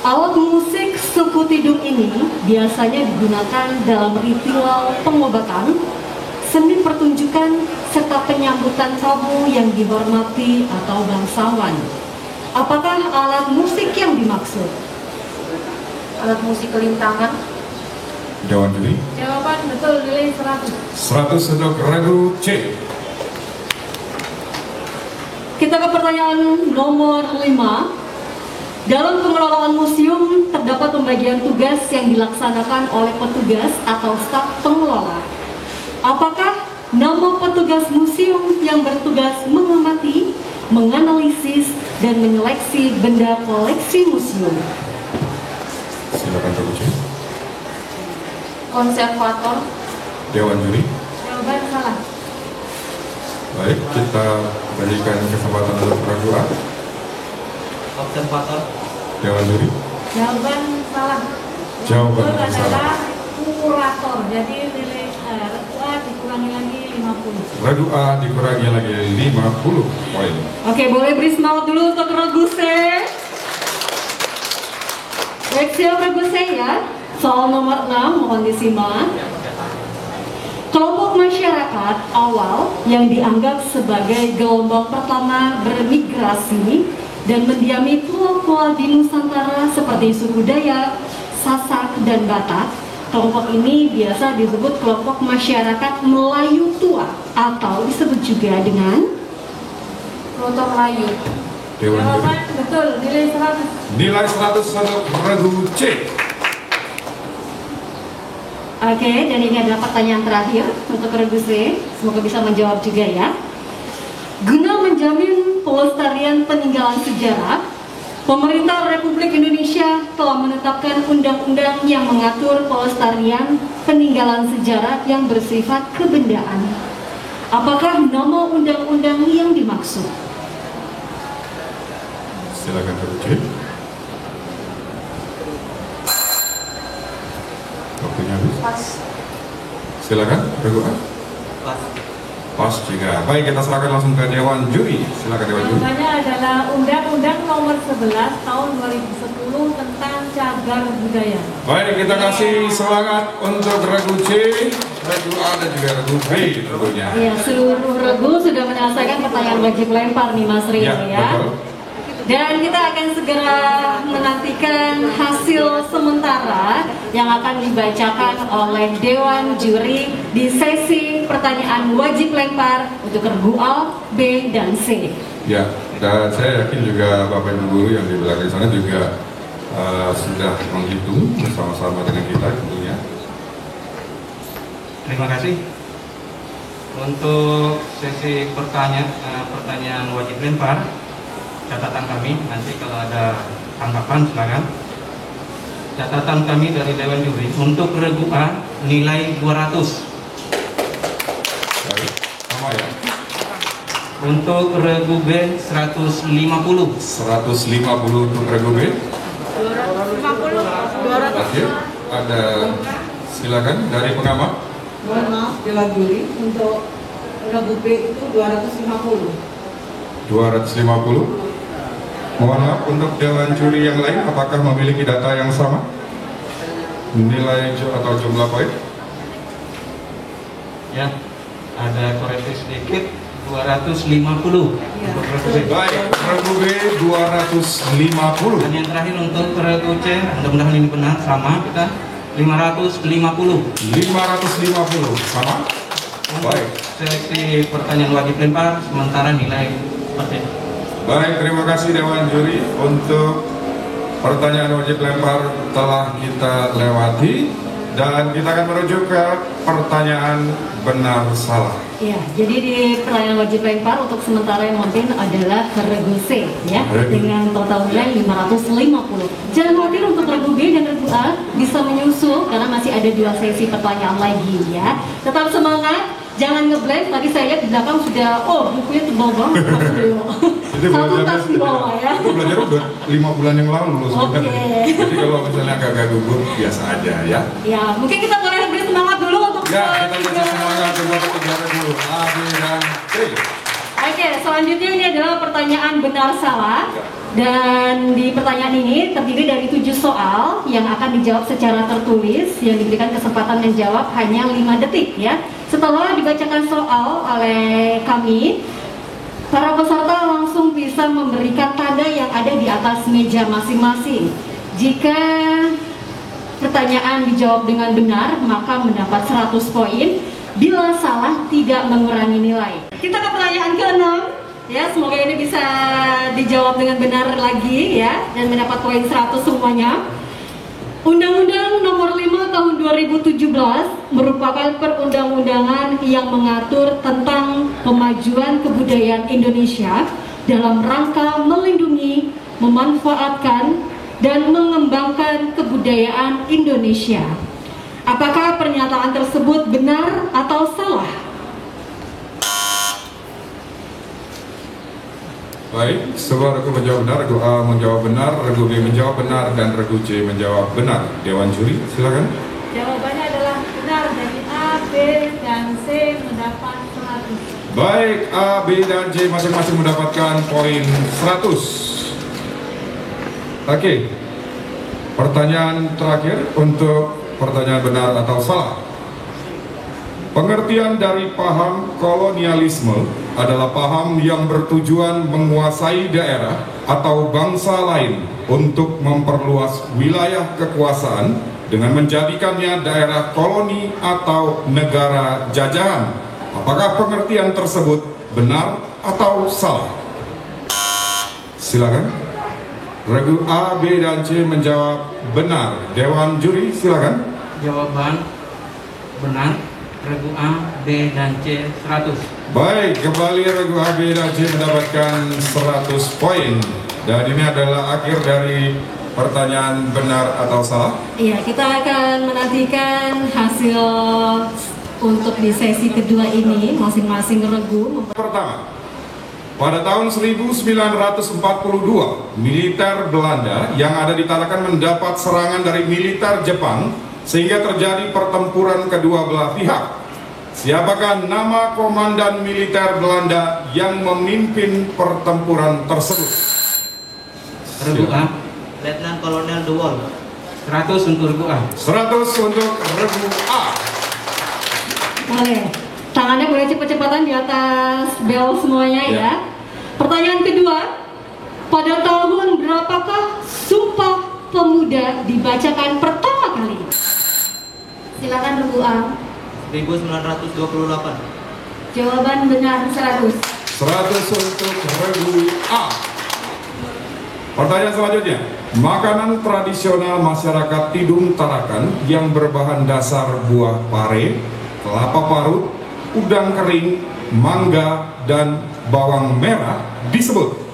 Alat musik suku Tidung ini biasanya digunakan dalam ritual pengobatan, seni pertunjukan, serta penyambutan tamu yang dihormati atau bangsawan. Apakah alat musik yang dimaksud? Alat musik kelintangan. Dewan Juri. Jawaban betul, nilai 100. 100 untuk regu C. Kita ke pertanyaan nomor 5. Dalam pengelolaan museum terdapat pembagian tugas yang dilaksanakan oleh petugas atau staf pengelola. Apakah nama petugas museum yang bertugas mengamati, menganalisis, dan menyeleksi benda koleksi museum? Silakan Regu C. Konservator. Dewan Juri. Jawaban salah. Baik, kita berikan kesempatan untuk regu A. Observator. Dewan Juri. Jawaban salah. Jawaban Betul salah. adalah kurator. Jadi nilai regu A dikurangi lagi 50. Regu A dikurangi lagi 50 poin. Oke, boleh beri semangat dulu untuk regu C. Baik, siap regu C, ya. Soal nomor 6 mohon disimak. Kelompok masyarakat awal yang dianggap sebagai gelombang pertama bermigrasi dan mendiami pulau-pulau di Nusantara seperti suku Dayak, Sasak, dan Batak. Kelompok ini biasa disebut kelompok masyarakat Melayu tua atau disebut juga dengan kelompok Melayu. Jawaban betul, nilai 100. Nilai 100 untuk regu C. Oke, dan ini adalah pertanyaan terakhir untuk regu C. Semoga bisa menjawab juga ya. Guna menjamin pelestarian peninggalan sejarah, Pemerintah Republik Indonesia telah menetapkan undang-undang yang mengatur pelestarian peninggalan sejarah yang bersifat kebendaan. Apakah nama undang-undang yang dimaksud? Silakan regu C. Waktunya habis. Pas. Silakan regu A. Pas. Pas juga. Baik, kita serahkan langsung ke Dewan Juri. Silakan Dewan Juri. Jawabannya adalah Undang-Undang Nomor 11 Tahun 2010 tentang Cagar Budaya. Baik, kita kasih semangat untuk regu C, regu A dan juga regu B tentunya. Ya, seluruh regu sudah menyelesaikan pertanyaan wajib lempar nih Mas Rio ya. Betul. Dan kita akan segera menantikan hasil sementara yang akan dibacakan oleh Dewan Juri di sesi pertanyaan wajib lempar untuk regu A, B, dan C. Ya, dan saya yakin juga Bapak Ibu Guru yang di belakang sana juga sudah menghitung bersama-sama dengan kita tentunya. Terima kasih. Untuk sesi pertanyaan wajib lempar, catatan kami, nanti kalau ada tanggapan silakan. Catatan kami dari Dewan Juri untuk regu A nilai 200. Baik, sama ya. Untuk regu B 150. 150 untuk regu B. 250. Akhir ada silakan dari pengamat. Mohon maaf Dewan Juri, untuk regu B itu 250. 250. Mohon maaf untuk Dewan Juri yang lain, apakah memiliki data yang sama? Nilai atau jumlah poin? Ya, ada koreksi sedikit 250 untuk regu B. Baik, regu B 250. Dan yang terakhir untuk regu C, mudah-mudahan ini benar, sama kita 550. 550 sama. Baik. Seleksi pertanyaan wajib lempar sementara nilai seperti ini. Baik, terima kasih Dewan Juri untuk pertanyaan wajib lempar telah kita lewati dan kita akan menuju ke pertanyaan benar salah. Ya, jadi di pertanyaan wajib lempar untuk sementara yang mungkin adalah regu C ya, dengan total nilai 550. Jangan khawatir untuk regu B dan regu A bisa menyusul karena masih ada 2 sesi pertanyaan lagi ya. Tetap semangat, jangan ngeblank. Tadi saya lihat di belakang sudah, bukunya tebal banget. Itu Satu tas di bawah ya. Itu belajar udah 5 bulan yang lalu sebenarnya. Oke. Jadi kalau misalnya agak gugur biasa aja ya. Ya, mungkin kita boleh beri semangat dulu untuk Ya, kita kasih semangat untuk ketiga regu A, B, dan C. Oke, selanjutnya ini adalah pertanyaan benar salah. Dan di pertanyaan ini terdiri dari 7 soal yang akan dijawab secara tertulis, yang diberikan kesempatan menjawab hanya 5 detik ya. Setelah dibacakan soal oleh kami, para peserta langsung bisa memberikan tanda yang ada di atas meja masing-masing. Jika pertanyaan dijawab dengan benar, maka mendapat 100 poin. Bila salah, tidak mengurangi nilai. Kita ke pertanyaan ke-6. Ya, semoga ini bisa dijawab dengan benar lagi ya, dan mendapat poin 100 semuanya. Undang-Undang Nomor 5 Tahun 2017 merupakan perundang-undangan yang mengatur tentang pemajuan kebudayaan Indonesia dalam rangka melindungi, memanfaatkan, dan mengembangkan kebudayaan Indonesia. Apakah pernyataan tersebut benar atau salah? Baik, semua regu menjawab benar, regu A menjawab benar, regu B menjawab benar, dan regu C menjawab benar. Dewan Juri, silakan. Jawabannya adalah benar, dari A, B, dan C mendapat 100. Baik, A, B, dan C masing-masing mendapatkan poin 100. Oke. Pertanyaan terakhir untuk pertanyaan benar atau salah. Pengertian dari paham kolonialisme adalah paham yang bertujuan menguasai daerah atau bangsa lain untuk memperluas wilayah kekuasaan dengan menjadikannya daerah koloni atau negara jajahan. Apakah pengertian tersebut benar atau salah? Silakan. Regu A, B, dan C menjawab benar. Dewan juri silakan. Jawaban benar. Regu A, B, dan C 100. Baik, kembali regu A, B, dan C mendapatkan 100 poin. Dan ini adalah akhir dari pertanyaan benar atau salah. Iya, kita akan menantikan hasil untuk di sesi kedua ini masing-masing regu. Pertama, pada tahun 1942, militer Belanda yang ada di Tarakan mendapat serangan dari militer Jepang sehingga terjadi pertempuran kedua belah pihak. Siapakah nama komandan militer Belanda yang memimpin pertempuran tersebut? Regu A, Letnan Kolonel De Waal. 100 untuk regu A. 100 untuk regu A. Boleh. Tangannya boleh cepet-cepatan di atas bel semuanya ya. Pertanyaan kedua, pada tahun berapakah Sumpah Pemuda dibacakan pertama kali? Silakan regu A. 1928. Jawaban benar 100. 100 untuk regu A. Pertanyaan selanjutnya, makanan tradisional masyarakat Tidung Tarakan yang berbahan dasar buah pare, kelapa parut, udang kering, mangga, dan bawang merah disebut.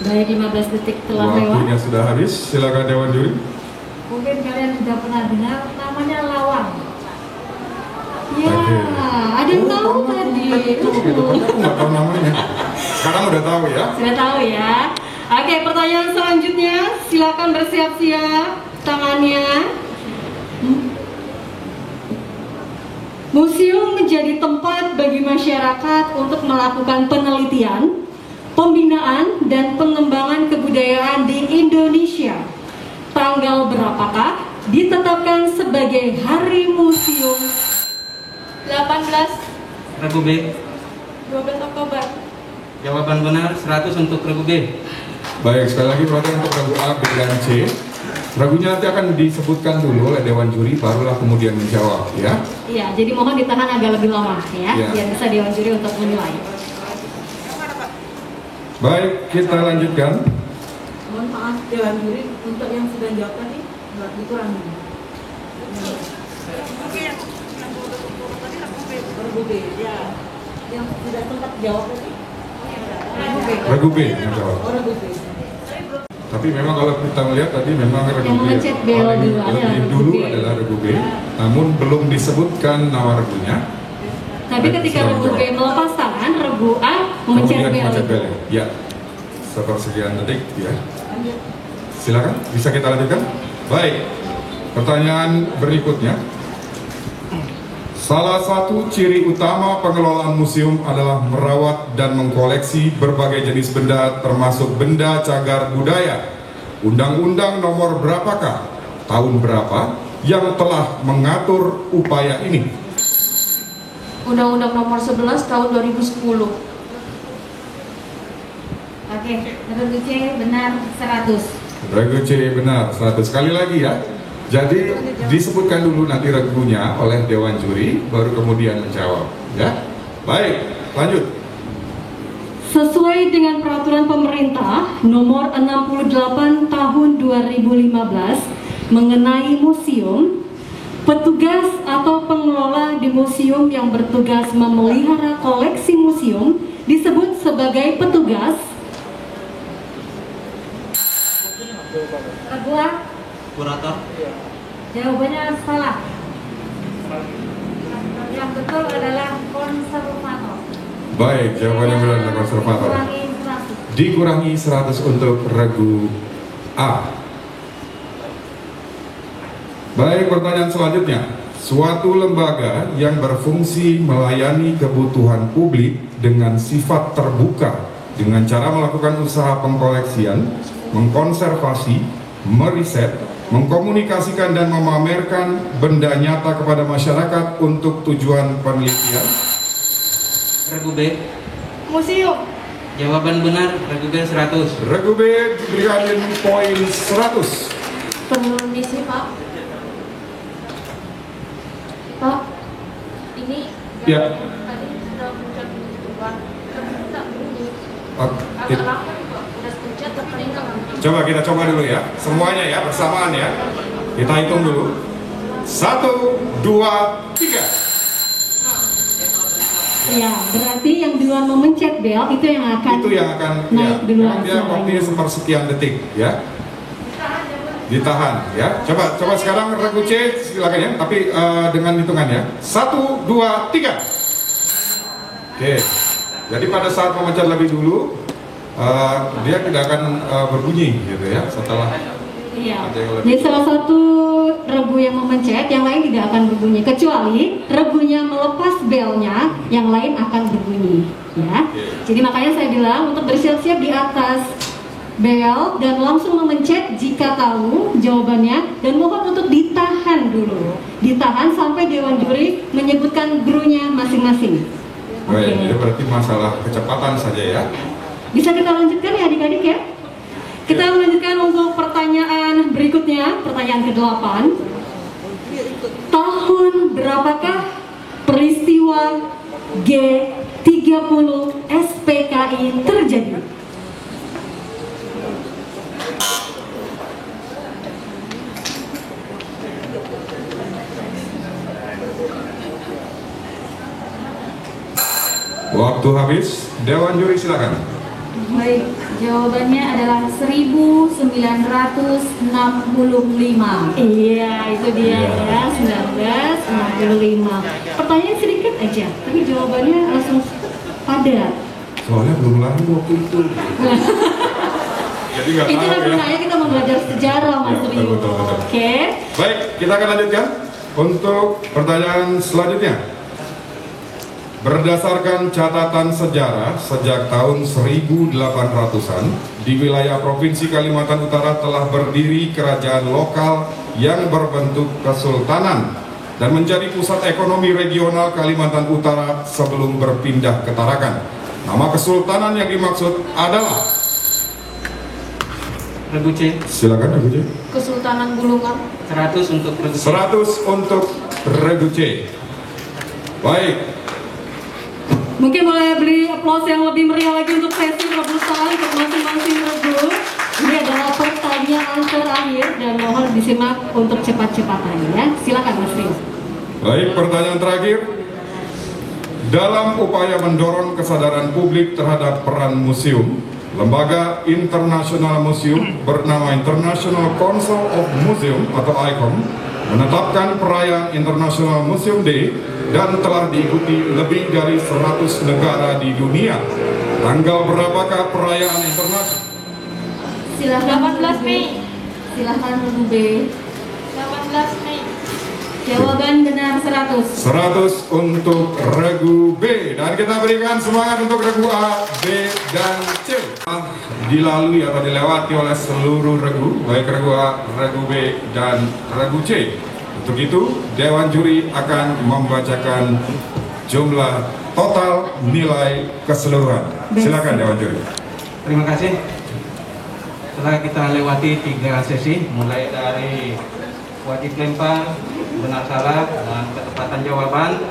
Baik, 15 detik telah lewat. Waktunya sudah habis, silakan Dewan Juri. Mungkin kalian sudah pernah dengar namanya lawang. Ya, ada yang tahu tadi. Aku nggak tahu namanya. Sekarang udah tahu ya. Sudah tahu ya. Oke, pertanyaan selanjutnya. Silakan bersiap-siap tangannya. Museum menjadi tempat bagi masyarakat untuk melakukan penelitian, pembinaan, dan pengembangan kebudayaan di Indonesia. Tanggal berapakah ditetapkan sebagai Hari Museum? 18 Regu B. 12 Oktober. Jawaban benar 100 untuk regu B. Baik, sekali lagi perhatian untuk regu A, B, dan C. Regunya nanti akan disebutkan dulu oleh Dewan Juri, barulah kemudian menjawab ya. Iya, jadi mohon ditahan agak lebih lama ya, Ya. biar bisa Dewan Juri untuk menilai. Baik, kita lanjutkan. Mohon maaf Dewan Juri, untuk yang sudah jawab tadi nggak dikurangi. Regu B, ya. Yang tidak sempat jawab tadi. Regu B yang jawab. Oh, Regu B. Tapi memang kalau kita melihat tadi memang regu Yang B mencet bel paling dulu adalah lebih regu dulu B. adalah regu B, namun belum disebutkan nama regunya. Tapi ketika Silakan regu B jawab. melepas tangan, regu A memencet Kemudian bel. mencet bel. Ya, sepersekian detik ya. Silakan, bisa kita lanjutkan. Baik, pertanyaan berikutnya. Salah satu ciri utama pengelolaan museum adalah merawat dan mengkoleksi berbagai jenis benda termasuk benda cagar budaya. Undang-undang nomor berapakah, tahun berapa yang telah mengatur upaya ini? Undang-Undang nomor 11 tahun 2010. Oke, regu C benar 100. Regu C benar 100. Sekali lagi ya. Jadi disebutkan dulu nanti regunya oleh Dewan Juri, baru kemudian menjawab ya. Baik, lanjut. Sesuai dengan peraturan pemerintah nomor 68 tahun 2015 mengenai museum, petugas atau pengelola di museum yang bertugas memelihara koleksi museum disebut sebagai petugas. Regu A, Kurator. jawabannya salah. Yang betul adalah konservator. Baik, jawabannya benar adalah konservator. Kurangi 100. Dikurangi 100 untuk regu A. Baik, pertanyaan selanjutnya. Suatu lembaga yang berfungsi melayani kebutuhan publik dengan sifat terbuka dengan cara melakukan usaha pengkoleksian, mengkonservasi, meriset, mengkomunikasikan dan memamerkan benda nyata kepada masyarakat untuk tujuan penelitian. Regu B. Museum. Jawaban benar, Regu B 100. Regu B diberikan poin 100. Permisi Pak. Pak, ini Ya. tadi sudah pencet duluan, ternyata bunyi. Oke. Agak lama juga, udah pencet tapi nggak. Coba kita coba dulu ya, semuanya ya, bersamaan ya. Kita hitung dulu. 1, 2, 3. Ya, berarti yang duluan memencet bel itu yang akan naik duluan. Dia waktunya sepersekian detik ya. Ditahan ya. Coba sekarang regu C silakan ya, tapi dengan hitungan ya. 1, 2, 3. Oke. Jadi pada saat memencet lebih dulu, dia tidak akan berbunyi gitu ya. Setelah Iya. Jadi salah satu regu yang memencet, yang lain tidak akan berbunyi, kecuali regunya melepas belnya, yang lain akan berbunyi. Ya. Jadi makanya saya bilang untuk bersiap-siap di atas bel dan langsung memencet jika tahu jawabannya, dan mohon untuk ditahan dulu, ditahan sampai dewan juri menyebutkan gurunya masing-masing. Baik, jadi berarti masalah kecepatan saja ya. Bisa kita lanjutkan ya adik-adik ya. Kita melanjutkan untuk pertanyaan berikutnya, pertanyaan ke-8. Tahun berapakah peristiwa G30 SPKI terjadi? Waktu habis, dewan juri silakan. Baik, jawabannya adalah 1965. Iya, itu dia ya, 1965. Pertanyaan sedikit aja, tapi jawabannya langsung padat. Soalnya belum lahir waktu itu. Jadi nggak tahu Itulah ya. gunanya kita mau belajar sejarah, Mas Ya, Rio. betul. Oke. Baik, kita akan lanjutkan untuk pertanyaan selanjutnya. Berdasarkan catatan sejarah, sejak tahun 1800-an, di wilayah Provinsi Kalimantan Utara telah berdiri kerajaan lokal yang berbentuk kesultanan dan menjadi pusat ekonomi regional Kalimantan Utara sebelum berpindah ke Tarakan. Nama kesultanan yang dimaksud adalah... Regu C. Silakan Regu C. Kesultanan Bulungan. 100 untuk Regu C. 100 untuk Regu C. Baik. Mungkin boleh beri aplaus yang lebih meriah lagi untuk sesi perebutan untuk masing-masing regu. Ini adalah pertanyaan terakhir dan mohon disimak untuk cepat-cepatan ya. Silakan Mas Rio. Baik, pertanyaan terakhir. Dalam upaya mendorong kesadaran publik terhadap peran museum, lembaga internasional museum bernama International Council of Museum atau ICOM menetapkan perayaan International Museum Day dan telah diikuti lebih dari 100 negara di dunia. Tanggal berapakah perayaan internasional? Silahkan 18 Mei. Silahkan Regu B. 18 Mei. Jawaban benar 100. 100 untuk Regu B. Dan kita berikan semangat untuk Regu A, B, dan C. Dilalui atau dilewati oleh seluruh regu, baik Regu A, Regu B, dan Regu C. Untuk itu, Dewan Juri akan membacakan jumlah total nilai keseluruhan. Silakan Dewan Juri. Terima kasih. Setelah kita lewati 3 sesi, mulai dari wajib lempar, benar salah, dan ketepatan jawaban,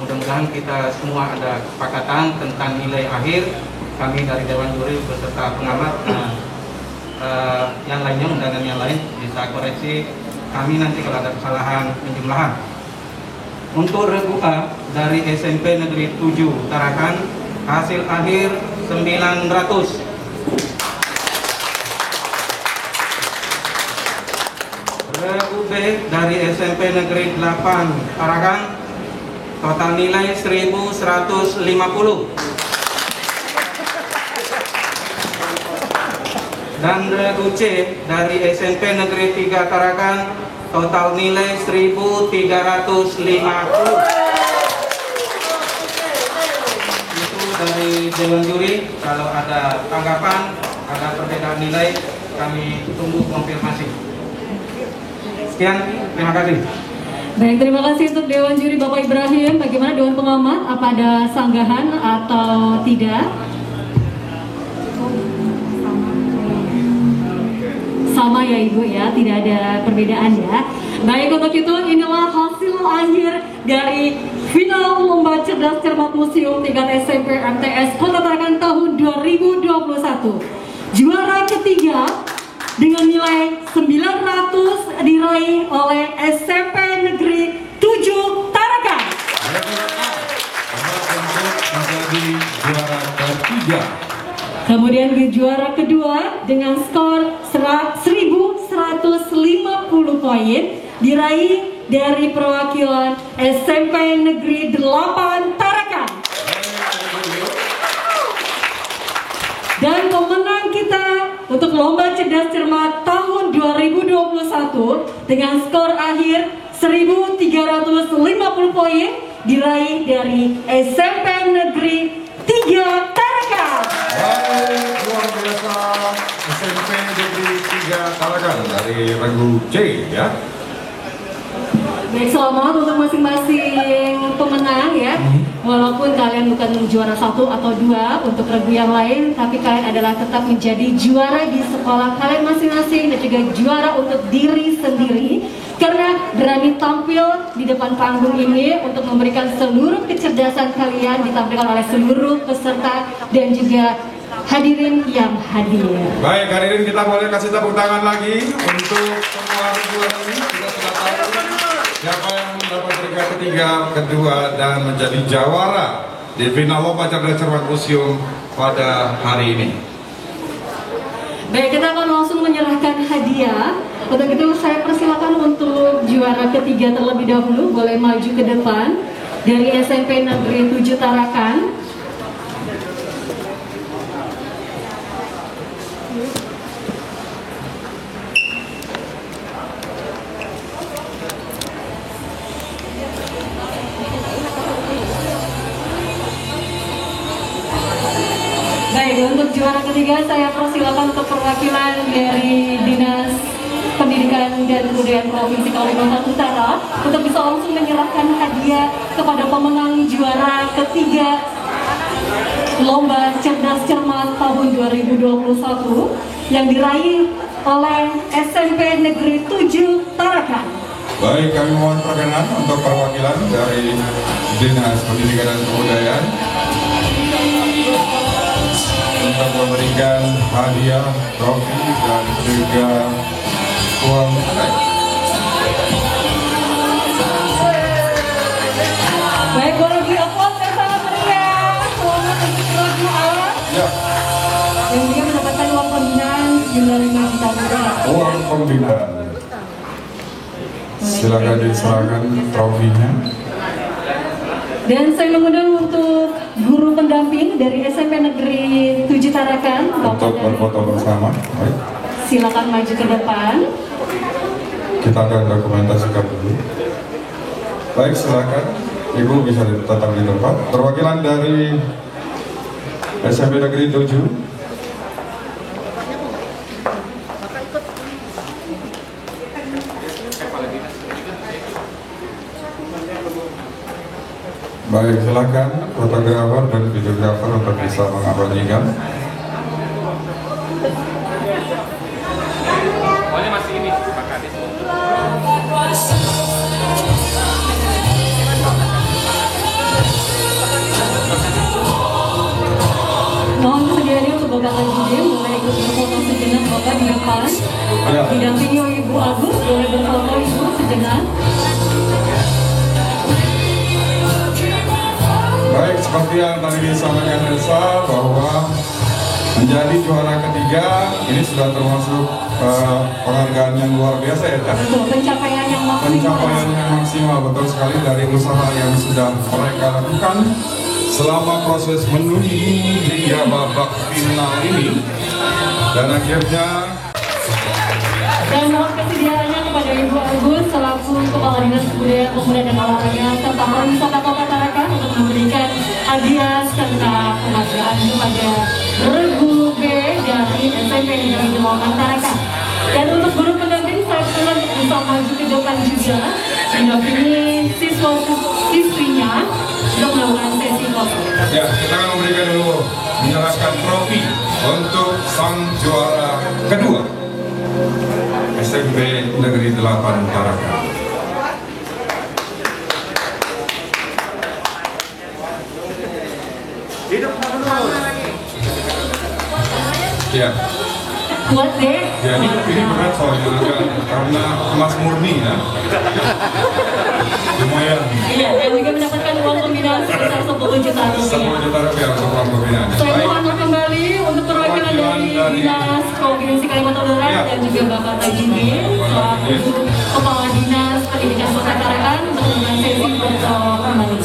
mudah-mudahan kita semua ada kesepakatan tentang nilai akhir. Kami dari Dewan Juri beserta pengamat, yang lainnya, undangan yang lain bisa koreksi kami nanti kalau ada kesalahan penjumlahan. Untuk Regu A dari SMP Negeri 7 Tarakan, hasil akhir 900. Regu B dari SMP Negeri 8 Tarakan, total nilai 1150. Dan Regu C dari SMP Negeri 3 Tarakan, total nilai 1.350. Itu dari Dewan Juri. Kalau ada tanggapan, ada perbedaan nilai, kami tunggu konfirmasi. Sekian, terima kasih. Baik, terima kasih untuk Dewan Juri Bapak Ibrahim. Bagaimana Dewan Pengamat? Apa ada sanggahan atau tidak? Sama ya Ibu ya, tidak ada perbedaan ya. Baik, untuk itu inilah hasil akhir dari final Lomba Cerdas Cermat Museum tingkat SMP MTS Kota Tarakan tahun 2021. Juara ketiga dengan nilai 900 diraih oleh SMP Negeri 7 Tarakan. Menjadi juara ketiga. Kemudian di juara kedua dengan skor 1150 poin diraih dari perwakilan SMP Negeri 8 Tarakan. Dan pemenang kita untuk Lomba Cerdas Cermat tahun 2021 dengan skor akhir 1350 poin diraih dari SMP Negeri 3 Tarakan. Baik, luar biasa SMP Negeri 3 Tarakan dari Regu C ya. Baik, selamat untuk masing-masing pemenang ya. Walaupun kalian bukan juara 1 atau 2 untuk regu yang lain, tapi kalian adalah tetap menjadi juara di sekolah kalian masing-masing dan juga juara untuk diri sendiri. Karena berani tampil di depan panggung ini untuk memberikan seluruh kecerdasan kalian ditampilkan oleh seluruh peserta dan juga hadirin yang hadir. Baik, hadirin kita boleh kasih tepuk tangan lagi untuk semua regu ini. Kita sudah tahu siapa yang mendapat peringkat ketiga, kedua, dan menjadi jawara di final Lomba Cerdas Cermat Museum pada hari ini. Baik, kita akan langsung menyerahkan hadiah. Untuk itu saya persilakan untuk juara ketiga terlebih dahulu boleh maju ke depan dari SMP Negeri 7 Tarakan. Baik, untuk juara ketiga saya persilakan untuk perwakilan dari Dinas Pendidikan dan Kebudayaan Provinsi Kalimantan Utara untuk bisa langsung menyerahkan hadiah kepada pemenang juara ketiga Lomba Cerdas Cermat tahun 2021 yang diraih oleh SMP Negeri 7 Tarakan. Baik, kami mohon perkenan untuk perwakilan dari Dinas Pendidikan dan Kebudayaan untuk memberikan hadiah, trofi, dan juga uang tunai. Baik, boleh di-applause yang sangat meriah. Selamat untuk regu A Ya, yang juga mendapatkan uang pembinaan sejumlah 5 juta rupiah. uang pembinaan. Silakan diserahkan trofinya. Dan saya mengundang untuk guru pendamping dari SMP Negeri 7 Tarakan, Untuk berfoto bersama. Baik, silakan maju ke depan. kita akan dokumentasikan dulu. Baik, silakan Ibu bisa datang di tempat. Perwakilan dari SMP Negeri 7. Baik, silakan fotografer dan videografer untuk bisa mengabadikan. Pokoknya masih ini, Pak Kadis. Mohon sedianya untuk Bapak Tajudin, boleh ikut berfoto sejenak Bapak di depan. Ya. Didampingi oleh Ibu Agus, boleh berfoto Ibu sejenak. Baik, seperti yang tadi disampaikan Elsa bahwa menjadi juara ketiga ini sudah termasuk penghargaan yang luar biasa ya, Cak? Betul, pencapaian yang maksimal. Pencapaian yang maksimal, betul sekali, dari usaha yang sudah mereka lakukan selama proses menunggu hingga babak final ini, dan akhirnya Dan mohon kesediaannya kepada Ibu Agus selaku Kepala Dinas Kebudayaan Pemuda dan Olahraga serta Pariwisata Kota Tarakan untuk memberikan hadiah serta penghargaan kepada regu B dari SMP Negeri 8 Tarakan. Dan untuk guru pendamping saya persilakan bisa maju ke depan juga mendampingi siswa-siswinya untuk melakukan sesi foto. Ya, kita akan memberikan dulu menyerahkan trofi untuk sang juara kedua SMP Negeri 8 Tarakan. Hidup terus. Ya. Buat deh. Jadi ini berat soalnya karena emas murni ya. Lumayan. Iya, dan juga mendapatkan uang pembinaan sebesar 10 juta rupiah. 10 juta rupiah untuk uang pembinaan. Saya mohon kembali untuk perwakilan dari Dinas Provinsi Kalimantan Barat dan juga Bapak Tajudin selaku Kepala Dinas Pendidikan Kota Tarakan untuk melakukan sesi foto kembali.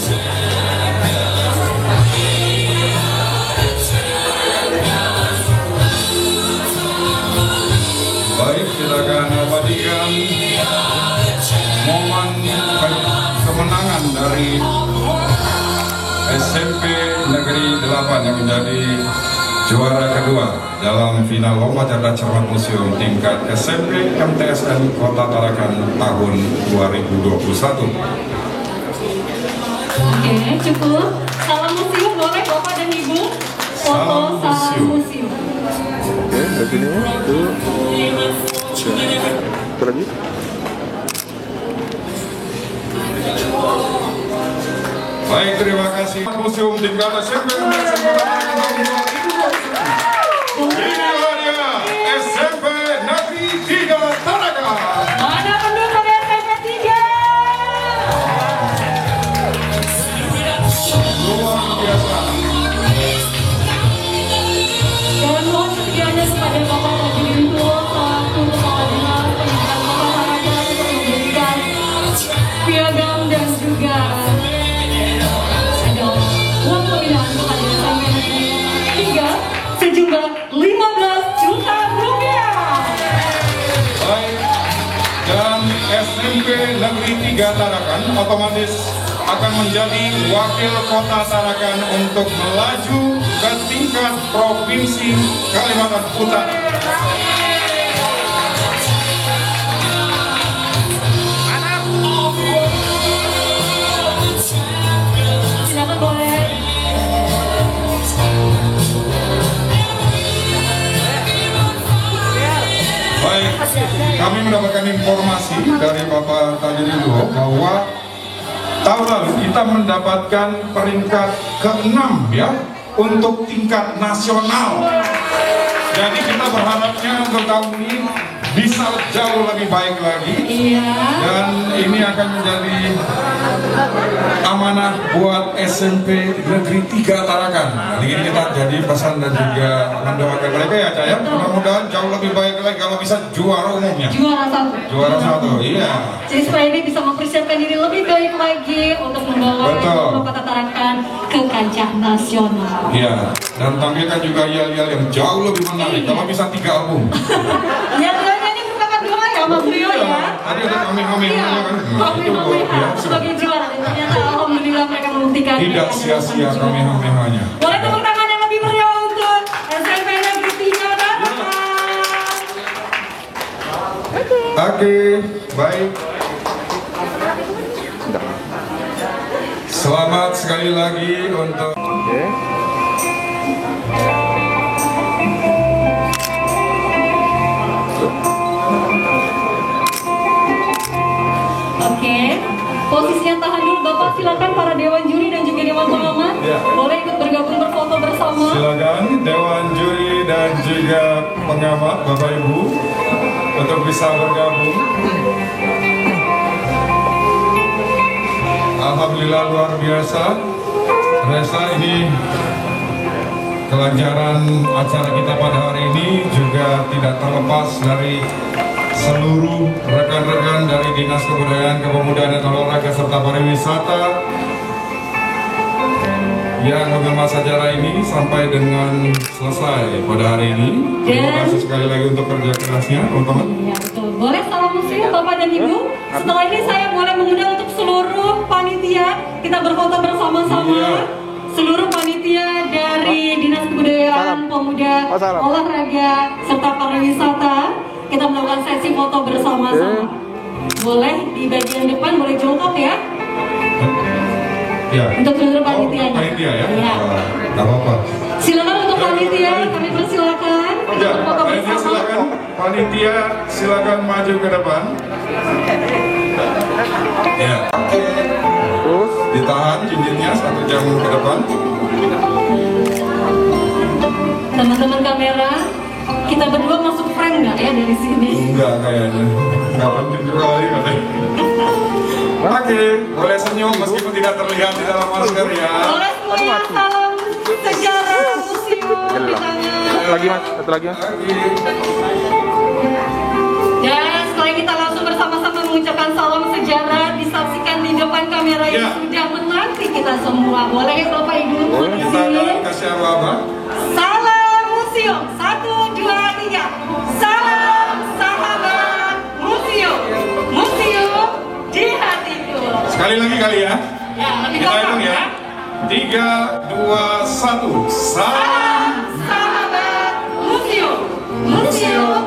Baik, silakan abadikan momen kemenangan dari SMP Negeri 8 yang menjadi juara kedua dalam final Lomba Cerdas Cermat Museum tingkat SMP MTSN Kota Tarakan tahun 2021. Oke, cukup. Salam museum boleh Bapak dan Ibu? Foto salam museum. Oke, berarti ini itu lagi. Baik, terima kasih. Museum tingkat SMP MTSN Kota Tarakan tahun 2021. Inilah dia SMP Negeri 3 Tarakan. Mana pendukung SMP 3? Luar biasa. Dan mohon kesediaannya kepada Bapak Tajudin selaku Kepala Dinas Pendidikan Kota Tarakan untuk memberikan piagam dan juga ada uang pembinaan kepada SMP Negeri 3 sejumlah 15 juta rupiah. Baik, dan SMP Negeri 3 Tarakan otomatis akan menjadi wakil kota Tarakan untuk melaju ke tingkat provinsi Kalimantan Utara. Silakan boleh. Baik, kami mendapatkan informasi dari Bapak Tajudin bahwa tahun lalu kita mendapatkan peringkat ke-6 ya untuk tingkat nasional. Jadi kita berharapnya untuk tahun ini bisa jauh lebih baik lagi. Dan ini akan menjadi amanah buat SMP Negeri 3 Tarakan. Jadi ini kita jadi pesan dan juga mendoakan mereka ya Cah ya. Mudah-mudahan jauh lebih baik lagi kalau bisa juara umumnya. Juara 1. Juara 1, iya. Jadi supaya ini bisa mempersiapkan diri lebih baik lagi untuk membawa Kota Tarakan ke kancah nasional. Iya. Dan tampilkan juga yel-yel yang jauh lebih menarik. Kalau bisa 3 album. Yel-yelnya ini merupakan doa ya Mas Rio ya. Tadi ada kami-kaminya kan. Kami sebagai juara dan ternyata alhamdulillah mereka membuktikan. Tidak sia-sia kami-kaminya. Boleh tepuk tangan yang lebih meriah untuk SMP Negeri 3 Tarakan. Oke, baik. Selamat sekali lagi untuk Oke, posisinya tahan dulu Bapak, silakan para dewan juri dan juga dewan pengamat boleh ikut bergabung berfoto bersama. Silakan dewan juri dan juga pengamat Bapak Ibu untuk bisa bergabung. Alhamdulillah luar biasa. Resa, ini kelancaran acara kita pada hari ini juga tidak terlepas dari seluruh rekan-rekan dari Dinas Kebudayaan, Kepemudaan dan Olahraga serta Pariwisata yang mengenal sejarah ini sampai dengan selesai pada hari ini. Terima kasih sekali lagi untuk kerja kerasnya, teman-teman. Ya, betul. Boleh salam museum Bapak dan Ibu. Setelah ini saya boleh mengundang untuk seluruh panitia kita berfoto bersama-sama. Iya. Seluruh panitia dari Dinas Kebudayaan, Pemuda, Olahraga, serta Pariwisata. Kita melakukan sesi foto bersama-sama. Boleh di bagian depan, boleh jongkok ya. Ya. Untuk seluruh panitianya. Panitia ya? Iya. Nggak apa-apa. Silakan untuk panitia, kami persilakan. Kita Ya, berfoto panitia bersama. silakan. Panitia silakan maju ke depan. Ya. Terus Ditahan jinjitnya 1 jam ke depan. Teman-teman kamera, kita berdua masuk frame nggak ya dari sini? Enggak kayaknya. Enggak penting juga kali katanya. Oke, boleh senyum meskipun tidak terlihat di dalam masker ya. Boleh semuanya salam sejarah museum di tangan. satu lagi mas. Dan setelah kita langsung bersama-sama mengucapkan salam sejarah, disaksikan di depan kamera yang sudah menanti kita semua. Boleh ya Bapak Ibu? Kita akan kasih apa-apa. Salam museum, 1, 2, 3. Salam sahabat museum, museum di hatiku. Sekali lagi kali ya. Ya, lebih Kita gampang hitung ya. 3, 2, 1. Salam sahabat museum, museum